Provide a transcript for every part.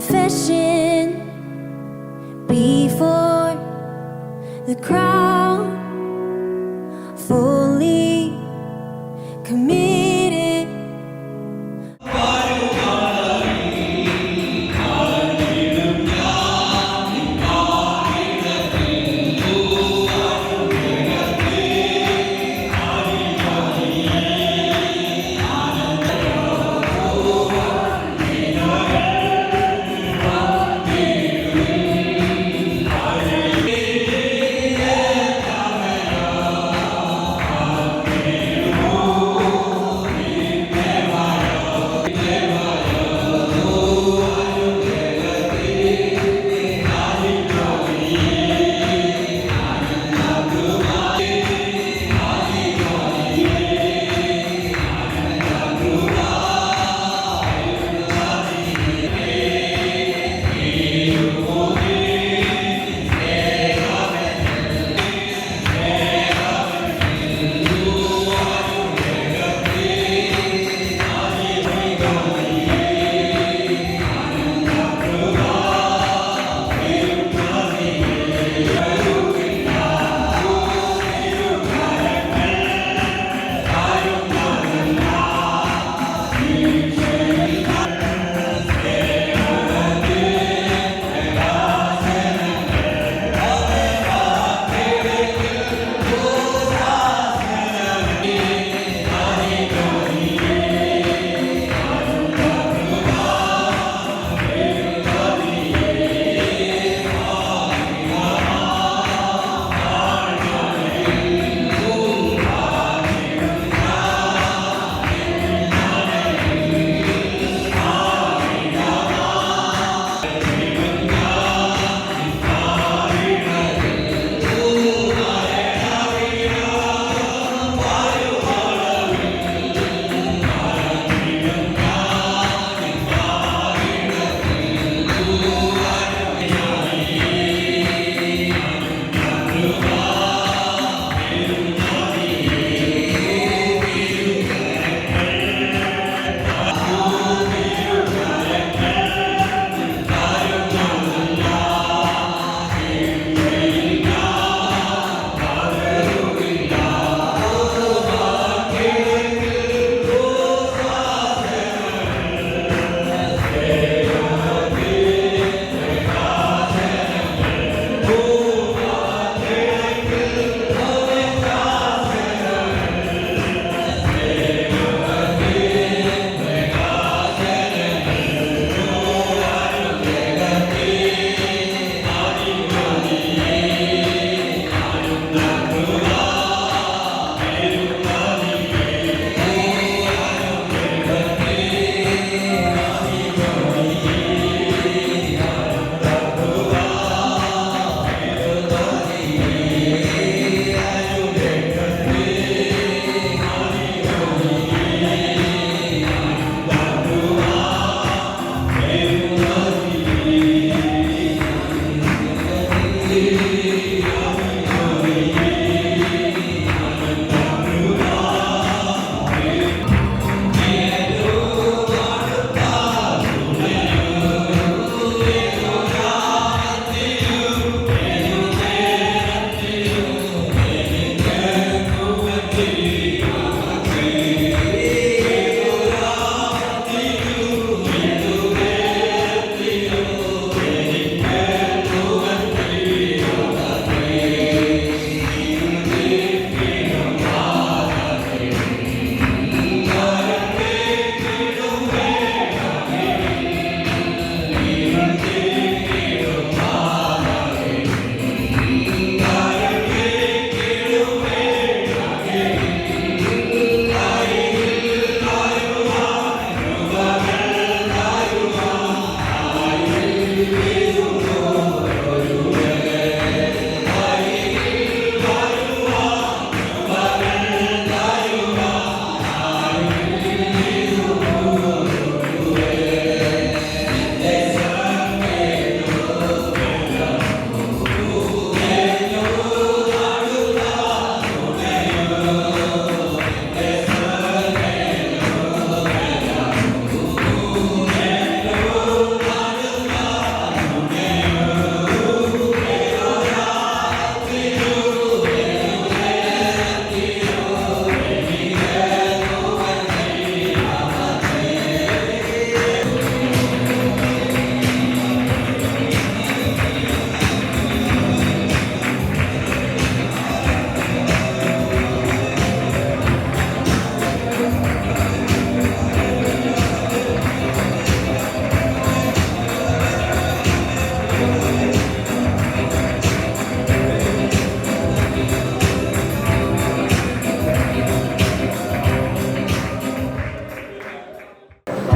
confession before the crowd, fully committed.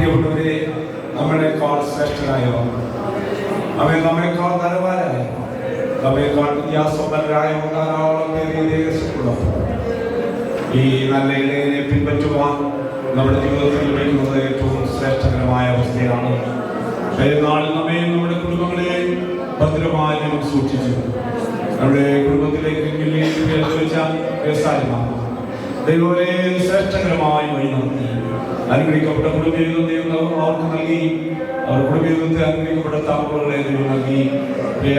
പ്രിയപ്പെട്ടവരെ, നമ്മളെക്കാൾ ശ്രേഷ്ഠനായവർ, നമ്മെക്കാൾ ധനവാനായ, നമ്മെക്കാൾ വിദ്യാസമ്പന്നരായ ധാരാളം പേര് ദേശത്തുള്ളപ്പോൾ ഈ നല്ല ഇടയനെ പിൻപറ്റുവാൻ നമ്മുടെ ജീവിതത്തിൽ ലഭിക്കുന്നത് ഏറ്റവും ശ്രേഷ്ഠകരമായ അവസ്ഥയാണ്. പെരുന്നാളിൽ നമ്മയും നമ്മുടെ കുടുംബങ്ങളെയും ഭദ്രമായി സൂക്ഷിച്ചു. നമ്മുടെ കുടുംബത്തിലേക്ക് ദൈവത്തെ ശ്രേഷ്ഠകരമായി വഴി നടത്തി അനുഗ്രഹിക്കപ്പെട്ട കുടുംബജീവിതം ദൈവം അവർക്ക് നൽകി. അവർ കുടുംബജീവിതത്തെ അനുഗ്രഹിക്കപ്പെട്ട തലമുറകളെ ദൈവം നൽകി. പ്രിയ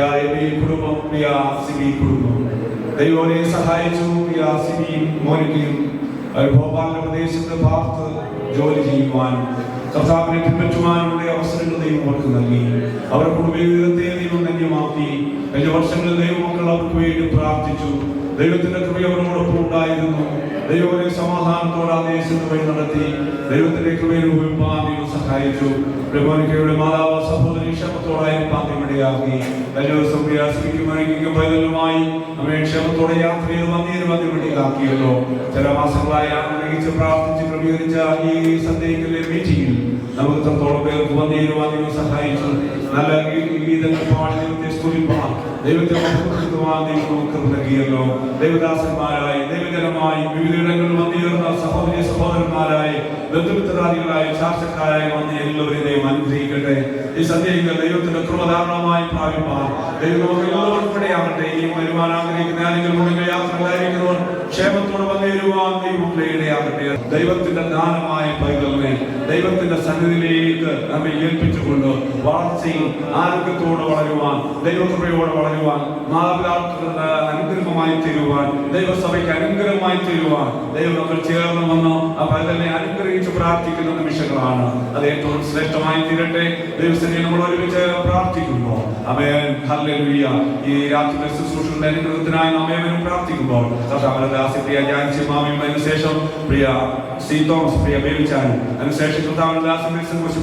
കുടുംബം, പ്രിയ സിബി കുടുംബം ദൈവത്തെ സഹായിച്ചു. പ്രിയ സിബിയും മോനിക്കയും ഭോപ്പാലിന്റെ പ്രദേശത്ത് പാർത്ത് ജോലി ചെയ്യുവാൻ, കർത്താവിനെ പിൻപറ്റുവാനുള്ള അവസരങ്ങൾ ദൈവം അവർക്ക് നൽകി. അവരുടെ കുടുംബജീവിതത്തെ ദൈവം ധന്യമാക്കി. കഴിഞ്ഞ വർഷങ്ങളിൽ ദൈവമക്കൾ അവർക്ക് വേണ്ടി പ്രാർത്ഥിച്ചു. ദൈവത്തിന്റെ കൃപ അവരോടൊപ്പം ഉണ്ടായിരുന്നു. ദൈവത്തെ സമാധാനത്തോടെ ആ ദേശത്ത് വഴി നടത്തി. ദൈവത്തിന്റെ കൃപയിൽ ഉപയോഗിക്കാൻ ദൈവം സഹായിച്ചു. മോനിക്കയുടെ മാതാവ് സഹോദരി ക്ഷേമത്തോടെ പാന്തിമിടയാക്കി. കഴിഞ്ഞ ദിവസം പ്രയാസിപ്പിക്കും പൈതലുമായി നമ്മെ ക്ഷേമത്തോടെ യാത്ര ചെയ്ത് വന്നിമിടയാക്കിയല്ലോ. ചില മാസങ്ങളായി ആഗ്രഹിച്ച് പ്രാർത്ഥിച്ച് ക്രമീകരിച്ച ഈ സന്ധ്യയിലെ മീറ്റിംഗിൽ നമുക്ക് ഇത്രത്തോളം പേർക്ക് വന്നിരുവാൻ ദൈവം സഹായിച്ചു. നല്ല ഗീതങ്ങൾ പാടി ദൈവത്തെ സ്തുതിപ്പാൻ, ദൈവത്തെ മഹത്വപ്പെടുത്തുവാൻ ദൈവം നമുക്ക് നൽകിയല്ലോ. ദൈവദാസന്മാരായി, ദൈവജനമായി, വിവിധയിടങ്ങളിൽ വന്നിരുന്ന സഹോദരി സഹോദരന്മാരായി, ബന്ധുമിത്രാദികളായി, ശാസ്ത്രക്കാരായി വന്ന് എല്ലാവരെയും ദൈവം അനുഗ്രഹിക്കട്ടെ. ഈ സന്ധ്യയിൽ ദൈവത്തിന്റെ കൃപധാരണമായി പ്രാപിപ്പാൻ ദൈവം എല്ലാവർക്കും ഇടയാകട്ടെ. ഈ വരുവാൻ ആഗ്രഹിക്കുന്ന ആരെങ്കിലും യാത്രകളായിരിക്കുന്നവർ ക്ഷേമത്തോടെ വന്നിരുവാൻ ദൈവം ഇടയാകട്ടെ. ദൈവത്തിന്റെ ദാനമായ പൈതലിനെ ദൈവത്തിന്റെ സന്നിധിയിലേക്ക് നമ്മെ ഏൽപ്പിച്ചുകൊണ്ട് വളർച്ചയിൽ ആരോഗ്യത്തോടെ വളരുവാൻ, ദൈവകൃപയോടെ വളരുവാൻ, മാതാപിതാക്കളുടെ അനുഗ്രഹമായി തീരുവാൻ, ദൈവസഭയ്ക്ക് അനുഗ്രഹമായി തീരുവാൻ ദൈവം നമ്മൾ ചേർന്ന് വന്ന് ആ പൈതലിനെ അനുഗ്രഹിച്ച് പ്രാർത്ഥിക്കുന്ന നിമിഷങ്ങളാണ്. അത് ഏറ്റവും ശ്രേഷ്ഠമായി തീരട്ടെ. ദൈവസേനയെ നമ്മൾ ഒരുമിച്ച് പ്രാർത്ഥിക്കുമ്പോൾ ആമേൻ, ഹല്ലേലൂയ. ഈ രാത്രി ശുശ്രൂഷകളുടെ അനുഗ്രഹത്തിനായി നാം ഏവരും പ്രാർത്ഥിക്കുമ്പോൾ കർത്താവിന്റെ ജാൻസി മാമിയും അതിനുശേഷം പ്രിയ സി തോമസ്, പ്രിയ ബേബിച്ചാനും അതിനുശേഷം കർത്താവിന്റെ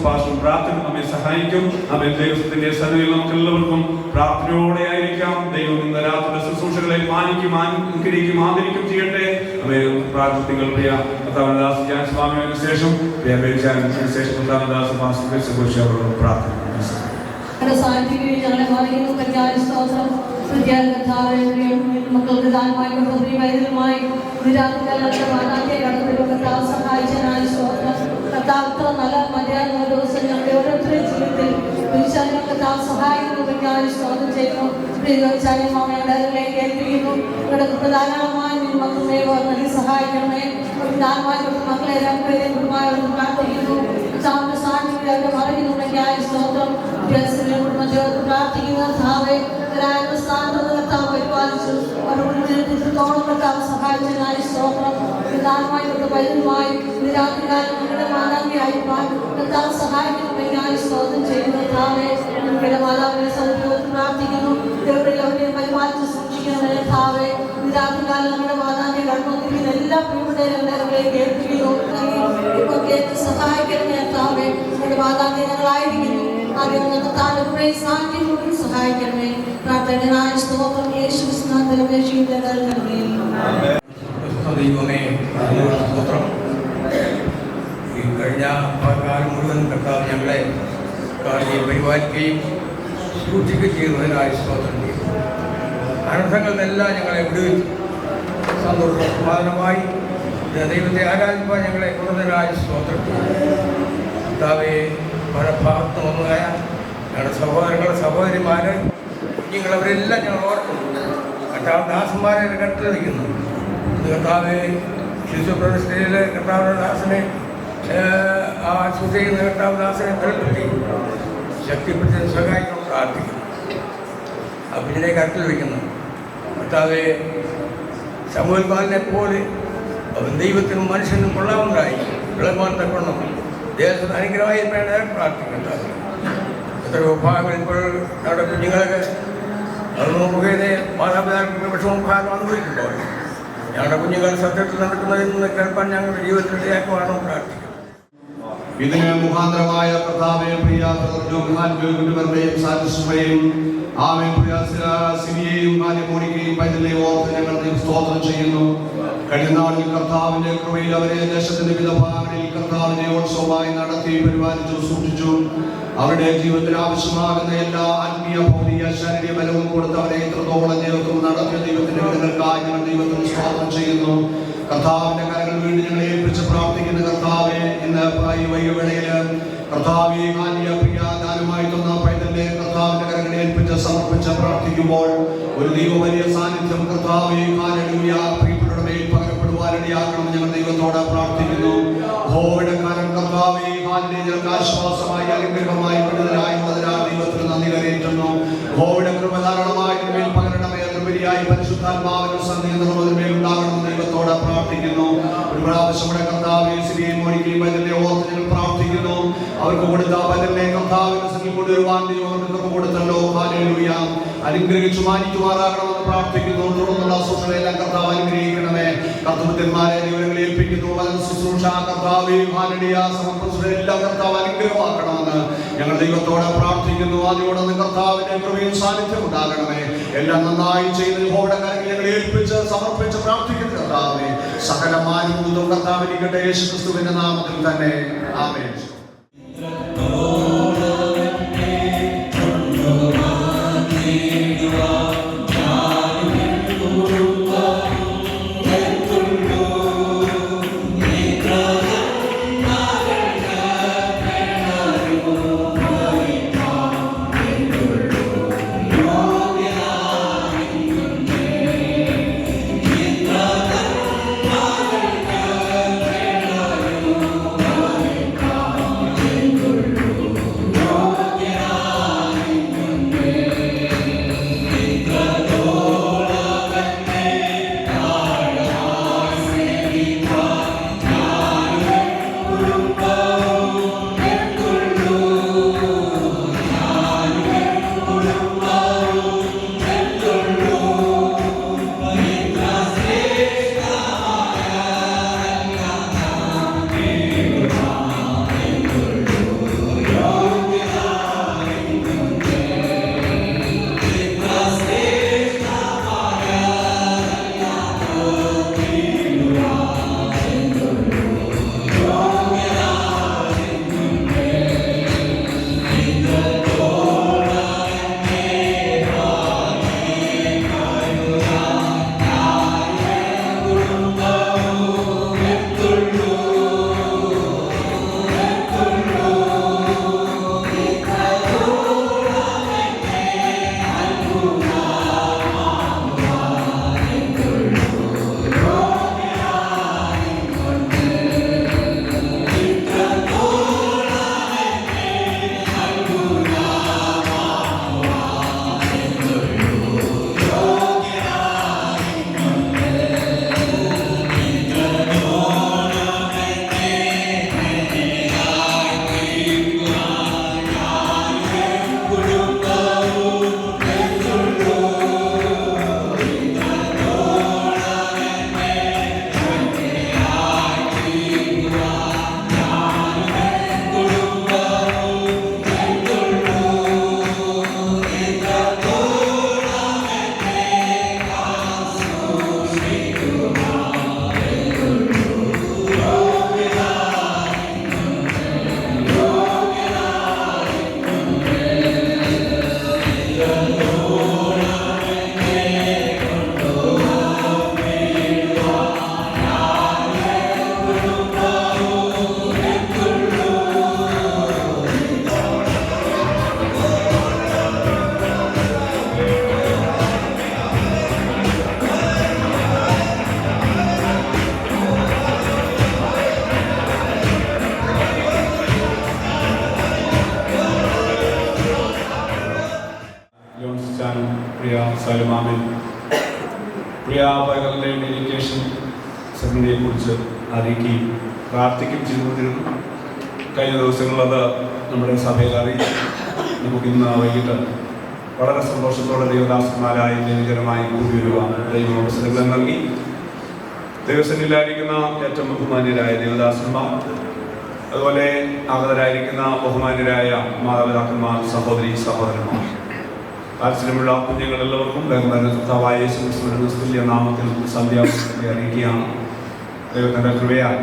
പാസ്റ്ററും പ്രാർത്ഥന നമ്മെ സഹായിക്കും. ആമേൻ. ദൈവത്തിന്റെ സന്നിധിയിൽ നമുക്ക് എല്ലാവർക്കും പ്രാർത്ഥനയോടെ ആയിരിക്കാം. ദൈവം ഇന്ന് രാത്രി ശുശ്രൂഷകളെ മാനിക്കും, അനുഗ്രഹിക്കും, ആദരിക്കും ചെയ്യട്ടെ. ആമേൻ. പ്രാർത്ഥികൾ പ്രിയ കർത്താവിന്റെ ജാൻസി മാമിയും ശേഷം പ്രിയ ബേബിച്ചാനും അതിനുശേഷം കർത്താവിന്റെ പാസ്റ്റർ അവരോട് പ്രാർത്ഥന. മക്കൾക്ക് ദാനമായി വൈദ്യുതമായി സഹായിച്ചതിനായി കർത്താവ് നല്ല മര്യാദ ദിവസം ഞങ്ങളുടെ ഓരോരുത്തരുടെ ജീവിതത്തിൽ കർത്താവ് സഹായിക്കുന്നതിനായി സ്തോത്രം ചെയ്യുന്നു. മാമയുടെ ഏൽപ്പിക്കുന്നു. പ്രധാനമായി മക്കളെ നൽകി സഹായിക്കണമേ. ദാനമായി മക്കളെ രണ്ടുപേരെയും കുടുംബമായി പ്രാർത്ഥിക്കുന്നു. കർത്താവിന്റെ സാന്നിധ്യം അവരെ മറിയുന്നുണ്ടെങ്കിൽ സ്തോത്രം. കുടുംബം ചേർത്ത് പ്രാർത്ഥിക്കുന്ന കർത്താവെ സ്ഥാനത്ത് കർത്താവ് പരിപാലിച്ചു. അവരോട് കർത്താവ് സഹായിച്ചതിനായി സ്തോത്രം. ദാനമായി വൈദ്യുതമായി രാത്രികാലം ഞങ്ങളുടെ മാതാപിതാക്കളായിരിക്കാൻ കർത്താവ് സഹായിക്കണമെങ്കിൽ സ്തോത്രം ചെയ്യുന്ന കർത്താവെ ഞങ്ങളുടെ മാതാവിനെ സൗഖ്യത്തോട് പ്രാർത്ഥിക്കുന്നു. അവരെ പരിപാലിച്ച് സൂക്ഷിക്കുന്ന കർത്താവെ രാത്രികാലം നമ്മുടെ മാതാവിനെ കടന്നുവന്നിരിക്കുന്ന എല്ലാ പ്രിയപ്പെട്ടവരെ കേൾപ്പിക്കുന്നു. ഇപ്പോൾ കേട്ട് സഹായിക്കണമെന്ന് കർത്താവെ ഞങ്ങളുടെ മാതാവിനെ ഞങ്ങളായിരിക്കുന്നു. സഹായിക്കണമേ. പ്രാർത്ഥനായ സ്തോത്രം ദൈവമേ, സ്തോത്രം. ഈ കഴിഞ്ഞ കാലം മുഴുവൻ കർത്താവ് ഞങ്ങളെ പരിപാലിക്കുകയും സൂക്ഷിക്കുകയും ചെയ്യുന്നതിനായി സ്തോത്രം ചെയ്യും. അനർത്ഥങ്ങളിൽ നിന്നെല്ലാം ഞങ്ങളെ വിടുവിച്ചു സന്തോഷമായി ദൈവത്തെ ആരാധിപ്പാൻ ഞങ്ങളെ കൊണ്ടതിനായി സ്തോത്രം ചെയ്യും. കർത്താവെ, പല ഭാഗത്ത് വന്നതായ ഞങ്ങളുടെ സഹോദരങ്ങൾ, സഹോദരിമാർ, കുഞ്ഞുങ്ങളവരെല്ലാം ഞങ്ങൾ ഓർക്കുന്നു. കർത്താവ് ദാസന്മാരെ കട്ടിൽ നിൽക്കുന്നു. കർത്താവ് ശിശുപ്രതിഷ്ഠയിൽ കർത്താവിൻ്റെ ദാസനെ ശുദ്ധ ചെയ്യുന്ന കർത്താവ് ദാസനെ ബലപ്പെടുത്തി ശക്തിപ്പെടുത്തി സഹായിക്കണം പ്രാർത്ഥിക്കുന്നു. ആ കുഞ്ഞിനെ കട്ടിൽ വയ്ക്കുന്നു. കർത്താവെ, ശമൂവേൽ ബാലനെ പോലെ അവൻ ദൈവത്തിനും മനുഷ്യനും കൊള്ളാവുന്നതായി വിളമാൻ തക്കണം ദേശത്ത് അനുഗ്രഹമായി പ്രാർത്ഥിക്കുന്നത്. എത്രയോ ഭാഗങ്ങൾ ഇപ്പോൾ നമ്മുടെ കുഞ്ഞുങ്ങളൊക്കെ അത് മുഖേന മാതാപിതാക്കളുടെ വിഷമഭാഗം അനുഭവിക്കുമ്പോൾ ഞങ്ങളുടെ കുഞ്ഞുങ്ങൾ സത്യത്തിൽ നടക്കുന്നതിൽ നിന്ന് കേൾപ്പാൻ ഞങ്ങളുടെ ജീവിതത്തിൽ ഇടയാക്കുവാനും പ്രാർത്ഥിക്കും. ഇതിന് മുഖാന്തരമായ പ്രതാപേ പ്രിയ കുടുംബങ്ങളുടെയും സാധിക്കുകയും ആമേൻ. പ്രിയ സിനിയെയും മോനിക്കയും പൈതലിനെയും ഓർത്ത് ഞങ്ങൾ സ്തോത്രം ചെയ്യുന്നു. കഴിഞ്ഞ നാളിൽ കർത്താവിന്റെ കൃപയിൽ അവരെ ദേശത്തിന്റെ വിവിധ ഭാഗങ്ങളിൽ കർത്താവ് ജയോത്സവമായി നടത്തി പരിപാലിച്ചു സൂക്ഷിച്ചു. അവരുടെ ജീവിതത്തിൽ ആവശ്യമാകുന്ന എല്ലാ ആത്മീയ ഭൗതിക ശാരീരിക ബലവും കൊടുത്തവരെ ഇത്രത്തോളം ജീവിതത്തിൽ നടത്തിയ ദൈവത്തിന്റെ വിടുതൽക്കായി ഞങ്ങൾ ദൈവത്തിൽ സ്തോത്രം ചെയ്യുന്നു. കർത്താവിന്റെ കരങ്ങൾ വീണ്ടും ഞങ്ങളെ ഏൽപ്പിച്ച് പ്രാർത്ഥിക്കുന്ന കർത്താവെ, ഇന്ന് ഈ വൈകുവേളയില് കർത്താവെ പ്രിയ ദാനമായി തന്ന പൈതലിനെ കർത്താവിന്റെ കരങ്ങളെ ഏൽപ്പിച്ച് സമർപ്പിച്ച് പ്രാർത്ഥിക്കുമ്പോൾ ഒരു ദൈവ വലിയ സാന്നിധ്യം കർത്താവെ പ്രിയപ്പെട്ടവരുടെ മേൽ പകരപ്പെടുവാനിടയാക്കണം ഞങ്ങൾ ദൈവത്തോട് പ്രാർത്ഥിക്കുന്നു. ഹോയുടെ കാലം കർത്താവെ ഞങ്ങൾക്ക് ആശ്വാസമായി അനുഗ്രഹമായി വിടുതലായുള്ളതിനാൽ ദൈവത്തിന് നന്ദി കരയേറ്റുന്നു. ഹോയുടെ കൃപ ധാരാളമായി മേൽ പകരണമേ, ഉപരിയായി പരിശുദ്ധാത്മാവിനും സന്നിധിയിൽ ഉണ്ടാകണം ദൈവത്തോട് പ്രാർത്ഥിക്കുന്നു. ഒരു പ്രാവശ്യം കൂടെ കർത്താവെ സിരിയെയും ഒരിക്കലും ബദലിനെ ഓർത്ത് ഞങ്ങൾ പ്രാർത്ഥിക്കുന്നു. അവർക്ക് കൊടുത്ത ബദലിനെ കർത്താവിന്റെ സന്നിധിയിൽ കൊണ്ടുവരുവാൻ ദൈവം അവർക്ക് കൃപ കൊടുത്തല്ലോ. ഹല്ലേലൂയ. അനുഗ്രഹിച്ചു മാനിക്കുമാറാകണമെന്ന് പ്രാർത്ഥിക്കുന്നു. തുടർന്നുള്ള ശുശ്രൂഷകളെല്ലാം കർത്താവ് അനുഗ്രഹിക്കണമേ. കർത്തൃത്വന്മാരെ ദൈവങ്ങളെ ഏൽപ്പിക്കുന്നു. ശുശ്രൂഷ കർത്താവെ സമർപ്പിച്ചതെല്ലാം കർത്താവ് അനുഗ്രഹമാക്കണമെന്ന് ഞങ്ങൾ ദൈവത്തോടെ പ്രാർത്ഥിക്കുന്നു. അതിനോടൊന്ന് കർത്താവിന്റെ കൃപയും സാന്നിധ്യം ഉണ്ടാകണമേ. എല്ലാം നന്നായി ചെയ്ത് യഹോവയുടെ കരങ്ങളിൽ ഞങ്ങൾ ഏൽപ്പിച്ച് സമർപ്പിച്ച് പ്രാർത്ഥിക്കുന്ന കർത്താവേ, സകലമാനും കർത്താവിനിക്കട്ടെ യേശുക്രിസ്തുവിന്റെ നാമത്തിൽ തന്നെ. ആമേൻ. പ്രിയാപകളുടെ മെഡിറ്റേഷൻ സെമിനെ കുറിച്ച് അറിയിക്കുകയും പ്രാർത്ഥിക്കുകയും ചെയ്തുകൊണ്ടിരുന്നു. കഴിഞ്ഞ ദിവസങ്ങളത് നമ്മുടെ സഭയിൽ അറിയിച്ചു. നമുക്കിന്ന് വൈകിട്ട് വളരെ സന്തോഷത്തോടെ ദൈവദാസന്മാരായ ദൈവജനമായി കൂടി വരുവാൻ ദൈവം അവസരങ്ങൾ നൽകി. ദൈവസന്നിധിയിലായിരിക്കുന്ന ഏറ്റവും ബഹുമാന്യരായ ദൈവദാസന്മാർ, അതുപോലെ ആഗതരായിരിക്കുന്ന ബഹുമാന്യരായ മാതാപിതാക്കന്മാർ, സഹോദരി സഹോദരന്മാർ, ആശ്രയമുള്ള കുഞ്ഞുങ്ങൾ എല്ലാവർക്കും കർത്താവായ യേശുക്രിസ്തുവിന്റെ നാമത്തിൽ സന്ധ്യാവസരത്തെ അറിയിക്കുകയാണ്. ദൈവത്തിൻ്റെ കൃപയാൽ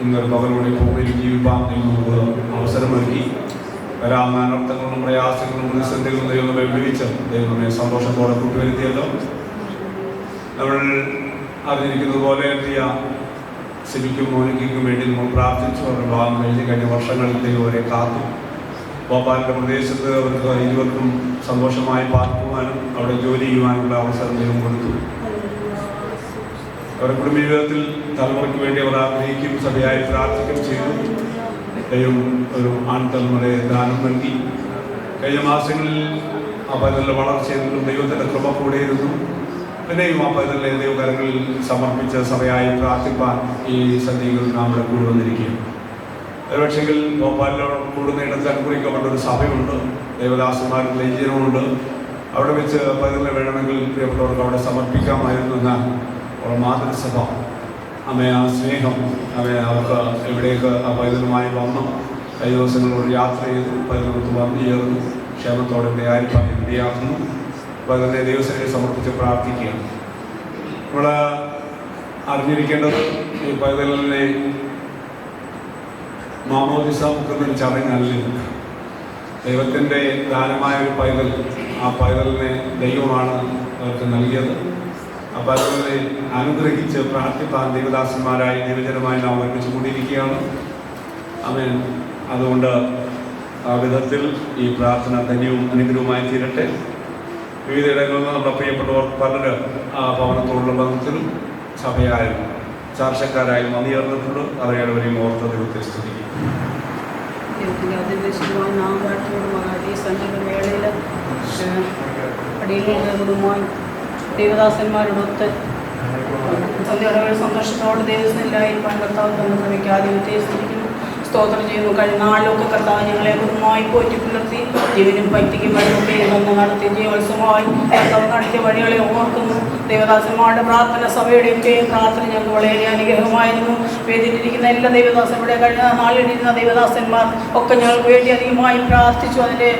ഇന്നൊരു പകലോടെ ഭൂമിയിൽ ജീവിപ്പാൻ ദൈവം നമുക്ക് അവസരമൊരുക്കി. വരാവുന്ന അനർത്ഥങ്ങളും പ്രയാസങ്ങളും പ്രതിസന്ധികളും ദൈവം നമ്മെ വിടുവിച്ച് ദൈവം നമ്മെ സന്തോഷത്തോടെ കൂട്ടുവരുത്തിയല്ലോ. നമ്മൾ അറിഞ്ഞിരിക്കുന്നത് പോലെ സിബിക്കും മോനിക്കും വേണ്ടി നമ്മൾ പ്രാർത്ഥിച്ചു. അവരുടെ ഭാഗം കഴിഞ്ഞ് കഴിഞ്ഞ വർഷങ്ങളിൽ ദൈവം അവരെ കാത്തു. ഭോപ്പാലിൻ്റെ പ്രദേശത്ത് അവർക്ക് ഇരുവർക്കും സന്തോഷമായി പാർക്കുവാനും അവിടെ ജോലി ചെയ്യുവാനുള്ള അവസരം ദൈവം കൊടുത്തു. അവരുടെ കുടുംബ ജീവിതത്തിൽ തലമുറയ്ക്ക് വേണ്ടി അവർ ആഗ്രഹിക്കും, സഭയായി പ്രാർത്ഥിക്കുകയും ചെയ്തു. ദൈവം ഒരു ആൺതലമുറയെ ദാനം നൽകി. കഴിഞ്ഞ മാസങ്ങളിൽ ആ പൈതലിൻ്റെ വളർച്ചയിലും ദൈവത്തിൻ്റെ കൃപ കൂടെയിരുന്നു. പിന്നെയും ആ പൈതലിനെ ദൈവകരങ്ങളിൽ സമർപ്പിച്ച് സഭയായി പ്രാർത്ഥിപ്പാൻ ഈ സന്ധികൾ നമ്മുടെ കൂടെ വന്നിരിക്കുകയും ഒരുപക്ഷെങ്കിൽ ഭോപ്പാലിനോട് കൂടുന്ന ഇടത്ത് അനുഗ്രഹിക്കപ്പെട്ട ഒരു സഭയുണ്ട്, ദേവദാസന്മാരും ലൈജീനമുണ്ട്. അവിടെ വെച്ച് പൈതലിനെ വേണമെങ്കിൽ പ്രിയപ്പെട്ടവർക്ക് അവിടെ സമർപ്പിക്കാമായിരുന്നു എന്നാൽ അവരുടെ മാതൃസഭ അമ്മയെ ആ സ്നേഹം അവർക്ക് എവിടേക്ക് ആ പൈതലുമായി വന്നു. കഴിഞ്ഞ ദിവസങ്ങളോട് യാത്ര ചെയ്തു, പൈതലത്ത് വന്നു ചേർന്നു, ക്ഷേമത്തോടെ ഇവിടെ ആയിരിക്കാൻ ഇടയാക്കുന്നു. പൈതലിനെ ദൈവസേനയെ സമർപ്പിച്ച് പ്രാർത്ഥിക്കുകയാണ്. നമ്മൾ അറിഞ്ഞിരിക്കേണ്ടത് ഈ പൈതലിനെ മാമോദിസ മുക്കുന്നൊരു ചടങ്ങല്ല. ദൈവത്തിൻ്റെ ദാനമായ ഒരു പൈതൽ, ആ പൈതലിനെ ദൈവമാണ് അവർക്ക് നൽകിയത്. ആ പൈതലിനെ അനുഗ്രഹിച്ച് പ്രാർത്ഥിപ്പാൻ ദൈവദാസന്മാരായി ദൈവജനമായി നാം ഒരുമിച്ച് കൂടിയിരിക്കുകയാണ്. ആമേൻ. അതുകൊണ്ട് ആ വിധത്തിൽ ഈ പ്രാർത്ഥന ധന്യവും അനുഗ്രഹവുമായി തീരട്ടെ. വിവിധ ഇടങ്ങളിൽ നിന്ന് നമ്മുടെ പ്രിയപ്പെട്ടവർ പലരും ആ ഭവനത്തോടുള്ള ബന്ധത്തിലും സഭയായും ചാർച്ചക്കാരായും വന്നുചേർന്നിട്ടുണ്ട്. അവരെയും ഓർത്ത ദൈവത്തെ സ്തുതിക്കും. ദേവദാസന്മാരോടൊത്ത് സന്തോഷത്തോടെ ദൈവത്തിനെല്ലായിരിക്കാൻ കർത്താവ് തന്ന ശ്രമിക്കുക. ദൈവത്തെ സ്തുതിക്കുന്നു, സ്തോത്രം ചെയ്യുന്നു. കഴിഞ്ഞ നാളിലൊക്കെ കർത്താവ് ഞങ്ങളെ കുടുംബമായി പോറ്റി പുലർത്തി ജീവനും ഭക്തിക്കും വഴിയൊക്കെ വന്ന് നടത്തി ജീവോത്സവമായി കർത്താവ് നടത്തിയ വഴികളെ ഓർക്കുന്നു. ദേവദാസന്മാരുടെ പ്രാർത്ഥന, സഭയുടെയൊക്കെ പ്രാർത്ഥന ഞങ്ങൾക്ക് വളരെ അനുഗ്രഹമായിരുന്നു. വേദിയിലിരിക്കുന്ന എല്ലാ ദേവദാസന്മാരുടെ കഴിഞ്ഞ നാളിലിരുന്ന ദേവദാസന്മാർ ഒക്കെ ഞങ്ങൾക്ക് വേണ്ടി അധികമായി പ്രാർത്ഥിച്ചു. അതിൻ്റെ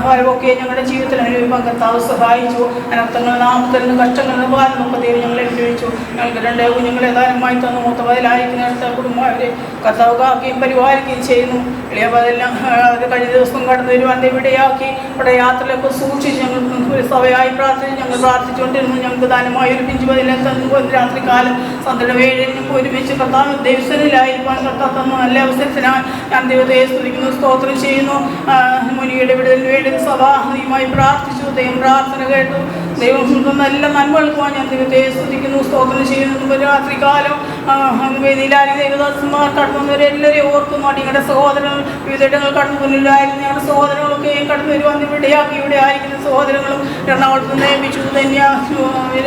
ഫലമൊക്കെ ഞങ്ങളുടെ ജീവിതത്തിൽ അനുഭവിക്കാൻ കർത്താവ് സഹായിച്ചു. അനർത്ഥങ്ങൾ നാമത്തിൽ നിന്ന് കഷ്ടങ്ങളിൽ നിന്ന് ഭാരമൊക്കെ ദൈവം ഞങ്ങളെ വിടുവിച്ചു. ഞങ്ങൾക്ക് 2 കുഞ്ഞുങ്ങളെ ദാനമായി തന്നു. മൊത്തപതിലായിരിക്കുന്നിടത്ത് കുടുംബം അവരെ കർത്താവ് കാക്കുകയും പരിപാലിക്കുകയും ചെയ്യുന്നു. ഇളയപതെല്ലാം അത് കഴിഞ്ഞ ദിവസം കടന്നു വരുവാൻ ഇവിടെയാക്കി ഇവിടെ യാത്രയിലൊക്കെ സൂക്ഷിച്ച് ഞങ്ങൾ ഒരു സഭയായി പ്രാർത്ഥിച്ച് ഞങ്ങൾ പ്രാർത്ഥിച്ചുകൊണ്ടിരുന്നു. ഞങ്ങൾക്ക് ദാനമായി ഒരു 5 പതിനെ തന്നു. രാത്രികാലം സന്ധ്യയുടെ വേളയിൽ ഞങ്ങൾക്ക് ഒരുമിച്ച് കർത്താവ് ദൈവസ്ഥനിലായിരിക്കാൻ കർത്താവ് തന്നു നല്ല അവസരത്തിനായി ഞാൻ ദൈവത്തെ സ്തുതിക്കുന്നു, സ്തോത്രം ചെയ്യുന്നു. മുനിയുടെ വിടുതലിന് വേണ്ടി സഭ അധികമായി പ്രാർത്ഥിച്ചു. ദൈവം പ്രാർത്ഥന കേട്ടു. ദൈവം നല്ല നന്മകൾക്കുവാൻ ഞാൻ ദൈവത്തെ സ്തുതിക്കുന്നു, സ്തോത്രം ചെയ്യുന്നു. രാത്രികാലം വേദിയിലാരി ദേവദാസന്മാർ കടന്നു വന്നവരെല്ലാവരെയും ഓർക്കുന്നു. ഞങ്ങളുടെ സഹോദരങ്ങൾ വിവിധങ്ങൾ കടന്നു മുന്നിലായിരുന്നു. ഞങ്ങളുടെ സഹോദരങ്ങളൊക്കെ കടന്നു വരുവാൻ ഇവിടെയാക്കി. ഇവിടെ ആയിരിക്കുന്ന സഹോദരങ്ങളും എറണാകുളത്ത് നിന്ന് ഏൽപ്പിച്ചു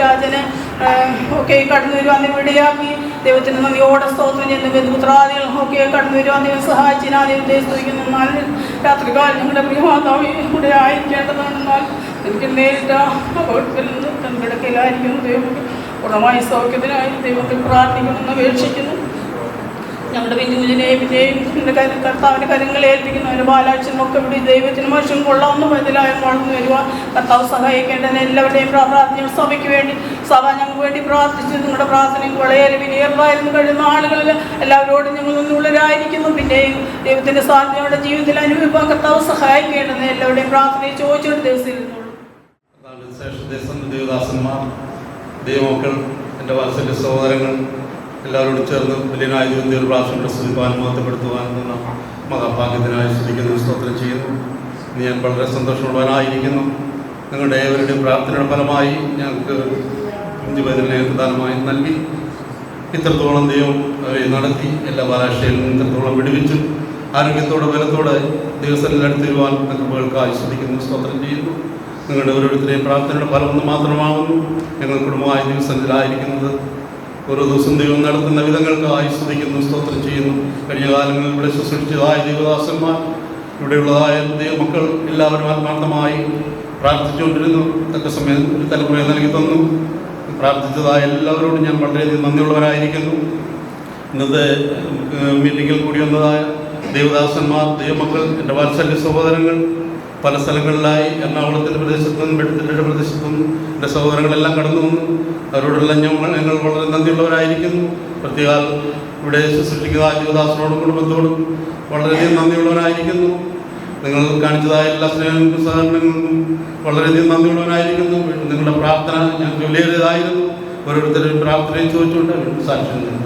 രാജന് ഒക്കെ കടന്നു വരുവാൻ ഇവിടെയാക്കി. ദൈവത്തിന് നന്ദിയോടെ സ്തോത്രം ചെയ്യുന്ന ബന്ധുപുത്രാദികൾ ഒക്കെ കടന്നു വരുവാൻ ദൈവം സഹായിച്ചു. ഞാൻ ദൈവത്തെ സ്തുതിക്കുന്നു. എന്നാൽ രാത്രികാലം ഞങ്ങളുടെ പ്രിയമാതാവ് ഇവിടെ ആയിരിക്കേണ്ടതെന്നാൽ എനിക്ക് നേരിട്ട അപകടത്തിൽ നിന്ന് തൻകിടക്കയിലായിരിക്കുന്നു. ദൈവം പൂർണ്ണമായി സൗഖ്യത്തിനായി ദൈവത്തിൽ പ്രാർത്ഥിക്കണമെന്ന് അപേക്ഷിക്കുന്നു. ഞങ്ങളുടെ പിന്നെയും കർത്താവിൻ്റെ കരങ്ങളെ ഏൽപ്പിക്കുന്നു. അതിൻ്റെ ബാലാഴ്ചനും ഒക്കെ ഇവിടെ ദൈവത്തിന് മനുഷ്യൻ കൊള്ളാവുന്ന ബദലായി വളർന്നു വരുവാൻ കർത്താവ് സഹായിക്കേണ്ടതിന് എല്ലാവരുടെയും പ്രാർത്ഥന സഭയ്ക്ക് വേണ്ടി സഭ ഞങ്ങൾക്ക് വേണ്ടി പ്രാർത്ഥിച്ചു. നിങ്ങളുടെ പ്രാർത്ഥനയ്ക്ക് വളരെ വിനീതമായിരുന്നു. കഴിയുന്ന ആളുകളിൽ എല്ലാവരോടും ഞങ്ങൾ നിന്നുള്ളവരായിരിക്കുന്നു. പിന്നെയും ദൈവത്തിൻ്റെ സാധ്യത ഞങ്ങളുടെ ജീവിതത്തിൽ അനുഭവിക്കാൻ കർത്താവ് സഹായിക്കേണ്ടതിന് എല്ലാവരുടെയും പ്രാർത്ഥനയെ ചോദിച്ചുകൊണ്ട് ദിവസമായിരുന്നുള്ളൂ. ദേവദാസന്മാർ, ദൈവമക്കൾ, എൻ്റെ വാത്സല്യ സഹോദരങ്ങൾ എല്ലാവരോടും ചേർന്ന് വലിയനായ ദൈവത്തെ ഒരു പ്രാവശ്യം പ്രസ്തുതിപ്പാനും മഹത്വപ്പെടുത്തുവാനും എന്ന മഹാഭാഗ്യത്തിനായി സ്തുതിക്കുന്നു, സ്തോത്രം ചെയ്യുന്നു. ഞാൻ വളരെ സന്തോഷമുള്ളവനായിരിക്കുന്നു. നിങ്ങളുടെ ഏവരുടെയും പ്രാർത്ഥനയുടെ ഫലമായി ഞങ്ങൾക്ക് 5 പൈതലിനെ പ്രധാനമായി നൽകി. ഇത്രത്തോളം ദൈവം അവരെ നടത്തി എല്ലാ ബാലാശയിൽ നിന്നും ഇത്രത്തോളം വിടുവിച്ചു. ആരോഗ്യത്തോടെ ബലത്തോടെ ദിവസങ്ങളിൽ അടുത്ത് വരുവാൻ കൃപകൾക്കായി സ്തുതിക്കുന്നു, സ്തോത്രം ചെയ്യുന്നു. നിങ്ങളുടെ ഓരോരുത്തരെയും പ്രാർത്ഥനയുടെ ഫലം ഒന്ന് മാത്രമാകുന്നു. ഞങ്ങൾ കുടുംബമായ ദിവസത്തിലായിരിക്കുന്നത് ഓരോ ദിവസം ദൈവം നടത്തുന്ന വിധങ്ങൾക്കായി സ്തുതിക്കുന്നു, സ്തോത്രം ചെയ്യുന്നു. കഴിഞ്ഞ കാലങ്ങളിൽ ഇവിടെ ശുശ്രൂഷിച്ചതായ ദൈവദാസന്മാർ, ഇവിടെയുള്ളതായ ദൈവമക്കൾ എല്ലാവരും ആത്മാർത്ഥമായി പ്രാർത്ഥിച്ചുകൊണ്ടിരുന്നു. തക്ക സമയം ഒരു തലമുറയെ നൽകി തന്നു. പ്രാർത്ഥിച്ചതായ എല്ലാവരോടും ഞാൻ വളരെയധികം നന്ദിയുള്ളവരായിരിക്കുന്നു. ഇന്നത്തെ മീറ്റിങ്ങിൽ കൂടി വന്നതായ ദൈവദാസന്മാർ, ദൈവമക്കൾ, എൻ്റെ വാത്സല്യ സഹോദരങ്ങൾ പല സ്ഥലങ്ങളിലായി എറണാകുളത്തിൻ്റെ പ്രദേശത്തും വെട്ടത്തിൻ്റെ പ്രദേശത്തും എൻ്റെ സഹോദരങ്ങളെല്ലാം കടന്നു വന്നു. അവരോടെല്ലാം ഞങ്ങൾ വളരെ നന്ദിയുള്ളവരായിരിക്കുന്നു. പ്രത്യേകം ഇവിടെ ശുശ്രൂഷിക്കുന്ന ജീവദാസനോടും കുടുംബത്തോടും വളരെയധികം നന്ദിയുള്ളവരായിരിക്കുന്നു. നിങ്ങൾ കാണിച്ചതായ എല്ലാ സ്നേഹങ്ങൾക്കും സഹകരണങ്ങൾക്കും വളരെയധികം നന്ദിയുള്ളവരായിരിക്കുന്നു. നിങ്ങളുടെ പ്രാർത്ഥന ഞങ്ങൾക്ക് വിലയേറിയതായിരുന്നു. ഓരോരുത്തരും പ്രാർത്ഥനയും ചോദിച്ചുകൊണ്ട് സാക്ഷ്യം നൽകുന്നു.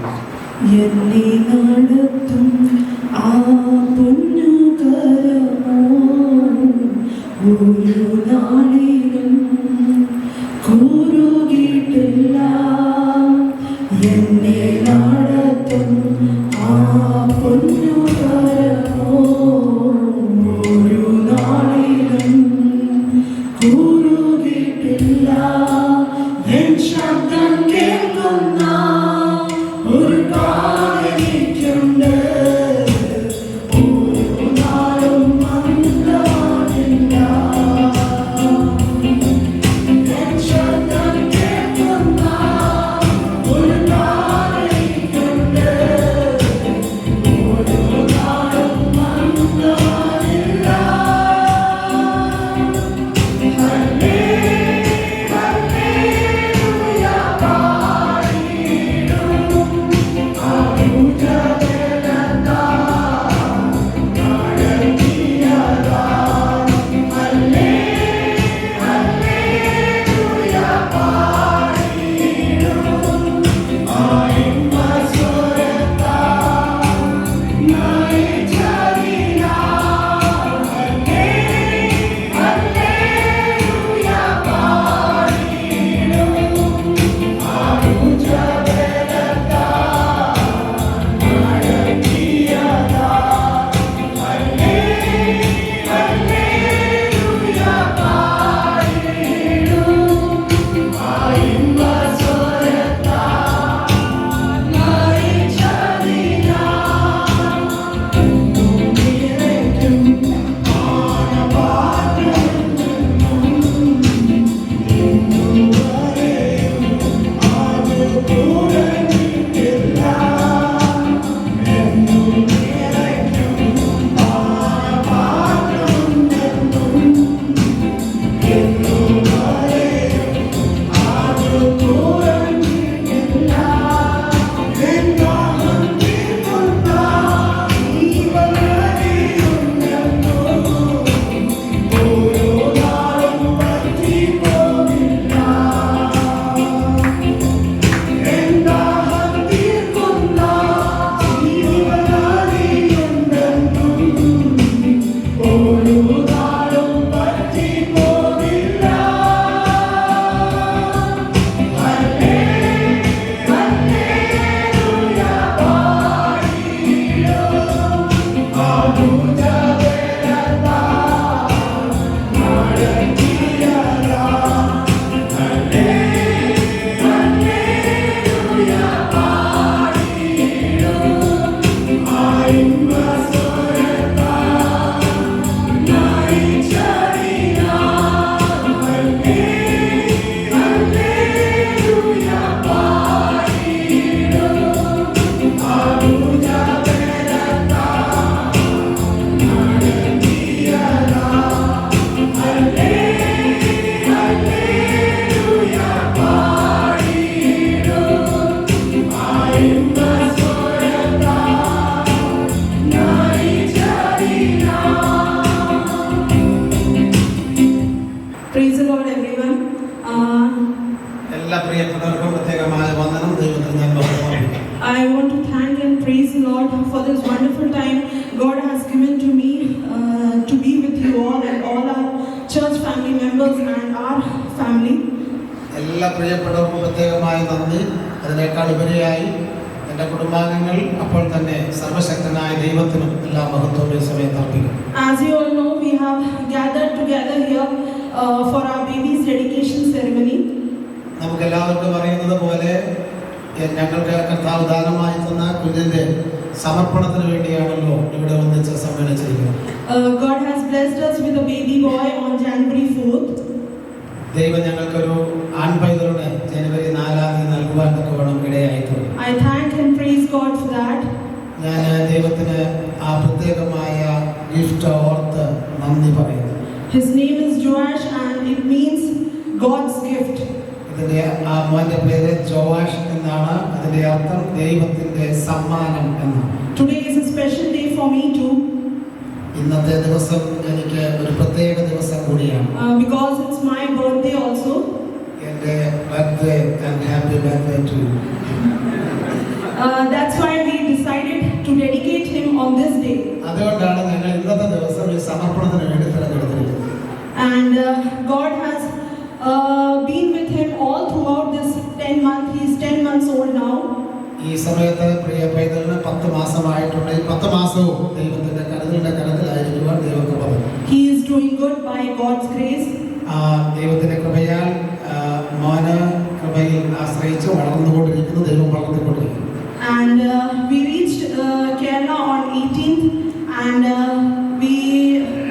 എന്നെ നടത്തും ആ പൊന്നുകരമോ ഒരു നാളിലും കുറുകിയിട്ടില്ല. എന്നെ നടത്തും ആ പൊന്നുകരമോ ഒരു നാളിലും കുറുകിയിട്ടില്ല. എൻ ശബ്ദം കേൾക്കുന്ന ഒരു കാലനിക്കുണ്ട്. ഒരു നാളും മന്ദമാണില്ല. എൻ ശബ്ദം കേൾക്കുന്ന ഒരു കാലനിക്കുണ്ട്. ഒരു നാളും മന്ദമാണില്ല. Praise the Lord, everyone. എല്ലാ പ്രിയപ്പെട്ടവർക്കും പ്രത്യേകമായ വന്ദനം. ദൈവത്തിന് ഞാൻ ബഹുമാനിക്കുന്നു. I want to thank and praise the Lord for this wonderful time God has given to me to be with you all and all our church family members and our family. എല്ലാ പ്രിയപ്പെട്ടവർക്കും പ്രത്യേകമായ നന്ദി. അതിനേക്കാൾ ഉപരിയായി എൻ്റെ കുടുംബാംഗങ്ങൾ അപ്പോൾ തന്നെ സർവശക്തനായ ദൈവത്തിനും എല്ലാ മഹത്വവും ഈ സമയത്ത് അർപ്പിക്കും. As you all know, we have gathered together here for our baby's dedication ceremony. നമുക്ക് എല്ലാവർക്കും അറിയുന്നത് പോലെ ഞങ്ങൾക്ക് കർത്താവ് ദാനമായി തന്ന കുഞ്ഞിൻ്റെ സമർപ്പണത്തിന് വേണ്ടിയാണല്ലോ ഇവിടെ ഒന്നിച്ച് സമ്മേളിച്ചിരിക്കുന്നത്. God has blessed us with a baby boy on January 4th. ദൈവം ഞങ്ങൾക്കൊരു ആൺപൈതലുടെ ജനുവരി 4 നൽകുവാൻ തക്കവണ്ണം ഇടയായിട്ടുണ്ട്. I thank and praise God for that. ഞാൻ ദൈവത്തിന് ആ പ്രത്യേകമായ ഗിഫ്റ്റ് ഓർത്ത് നന്ദി പറയുന്നു. His name is Joash and it means God's gift. ഇതിന്റെ ആ മോന്റെ പേര് ജോവാഷ് എന്നാണ്. അതിന്റെ അർത്ഥം ദൈവത്തിന്റെ സമ്മാനം എന്നാണ്. Today is a special day for me too. ഇന്നത്തെ ദിവസം എനിക്ക് ഒരു പ്രത്യേക ദിവസം കൂടിയാണ്. Because it's my birthday also. എൻ്റെ birthday and happy birthday to you. That's why we decided to dedicate him on this day. അതുകൊണ്ടാണ് ഞങ്ങൾ ഇന്നത്തെ ദിവസം ഈ സമർപ്പണത്തിന് വേണ്ടി തിരഞ്ഞെടുത്തിരിക്കുന്നത്. And God has been with him all throughout this 10 months. He is 10 months old now. ഈ സമയത്ത് പ്രിയ പൈതലിന് 10 മാസമായിട്ടുണ്ട്. ഈ 10 മാസവും ദൈവത്തിന്റെ കരത്തിലായിരിക്കുവാൻ ദൈവം കൃപ തന്നു. He is doing good by God's grace. ദൈവത്തിന്റെ കൃപയാൽ മോന് കൃപയിൽ ആശ്രയിച്ച് വളർന്നുകൊണ്ടിരിക്കുന്നു. ദൈവം വളർത്തിക്കൊണ്ടിരിക്കുന്നു. And we reached Kerala on 18th and we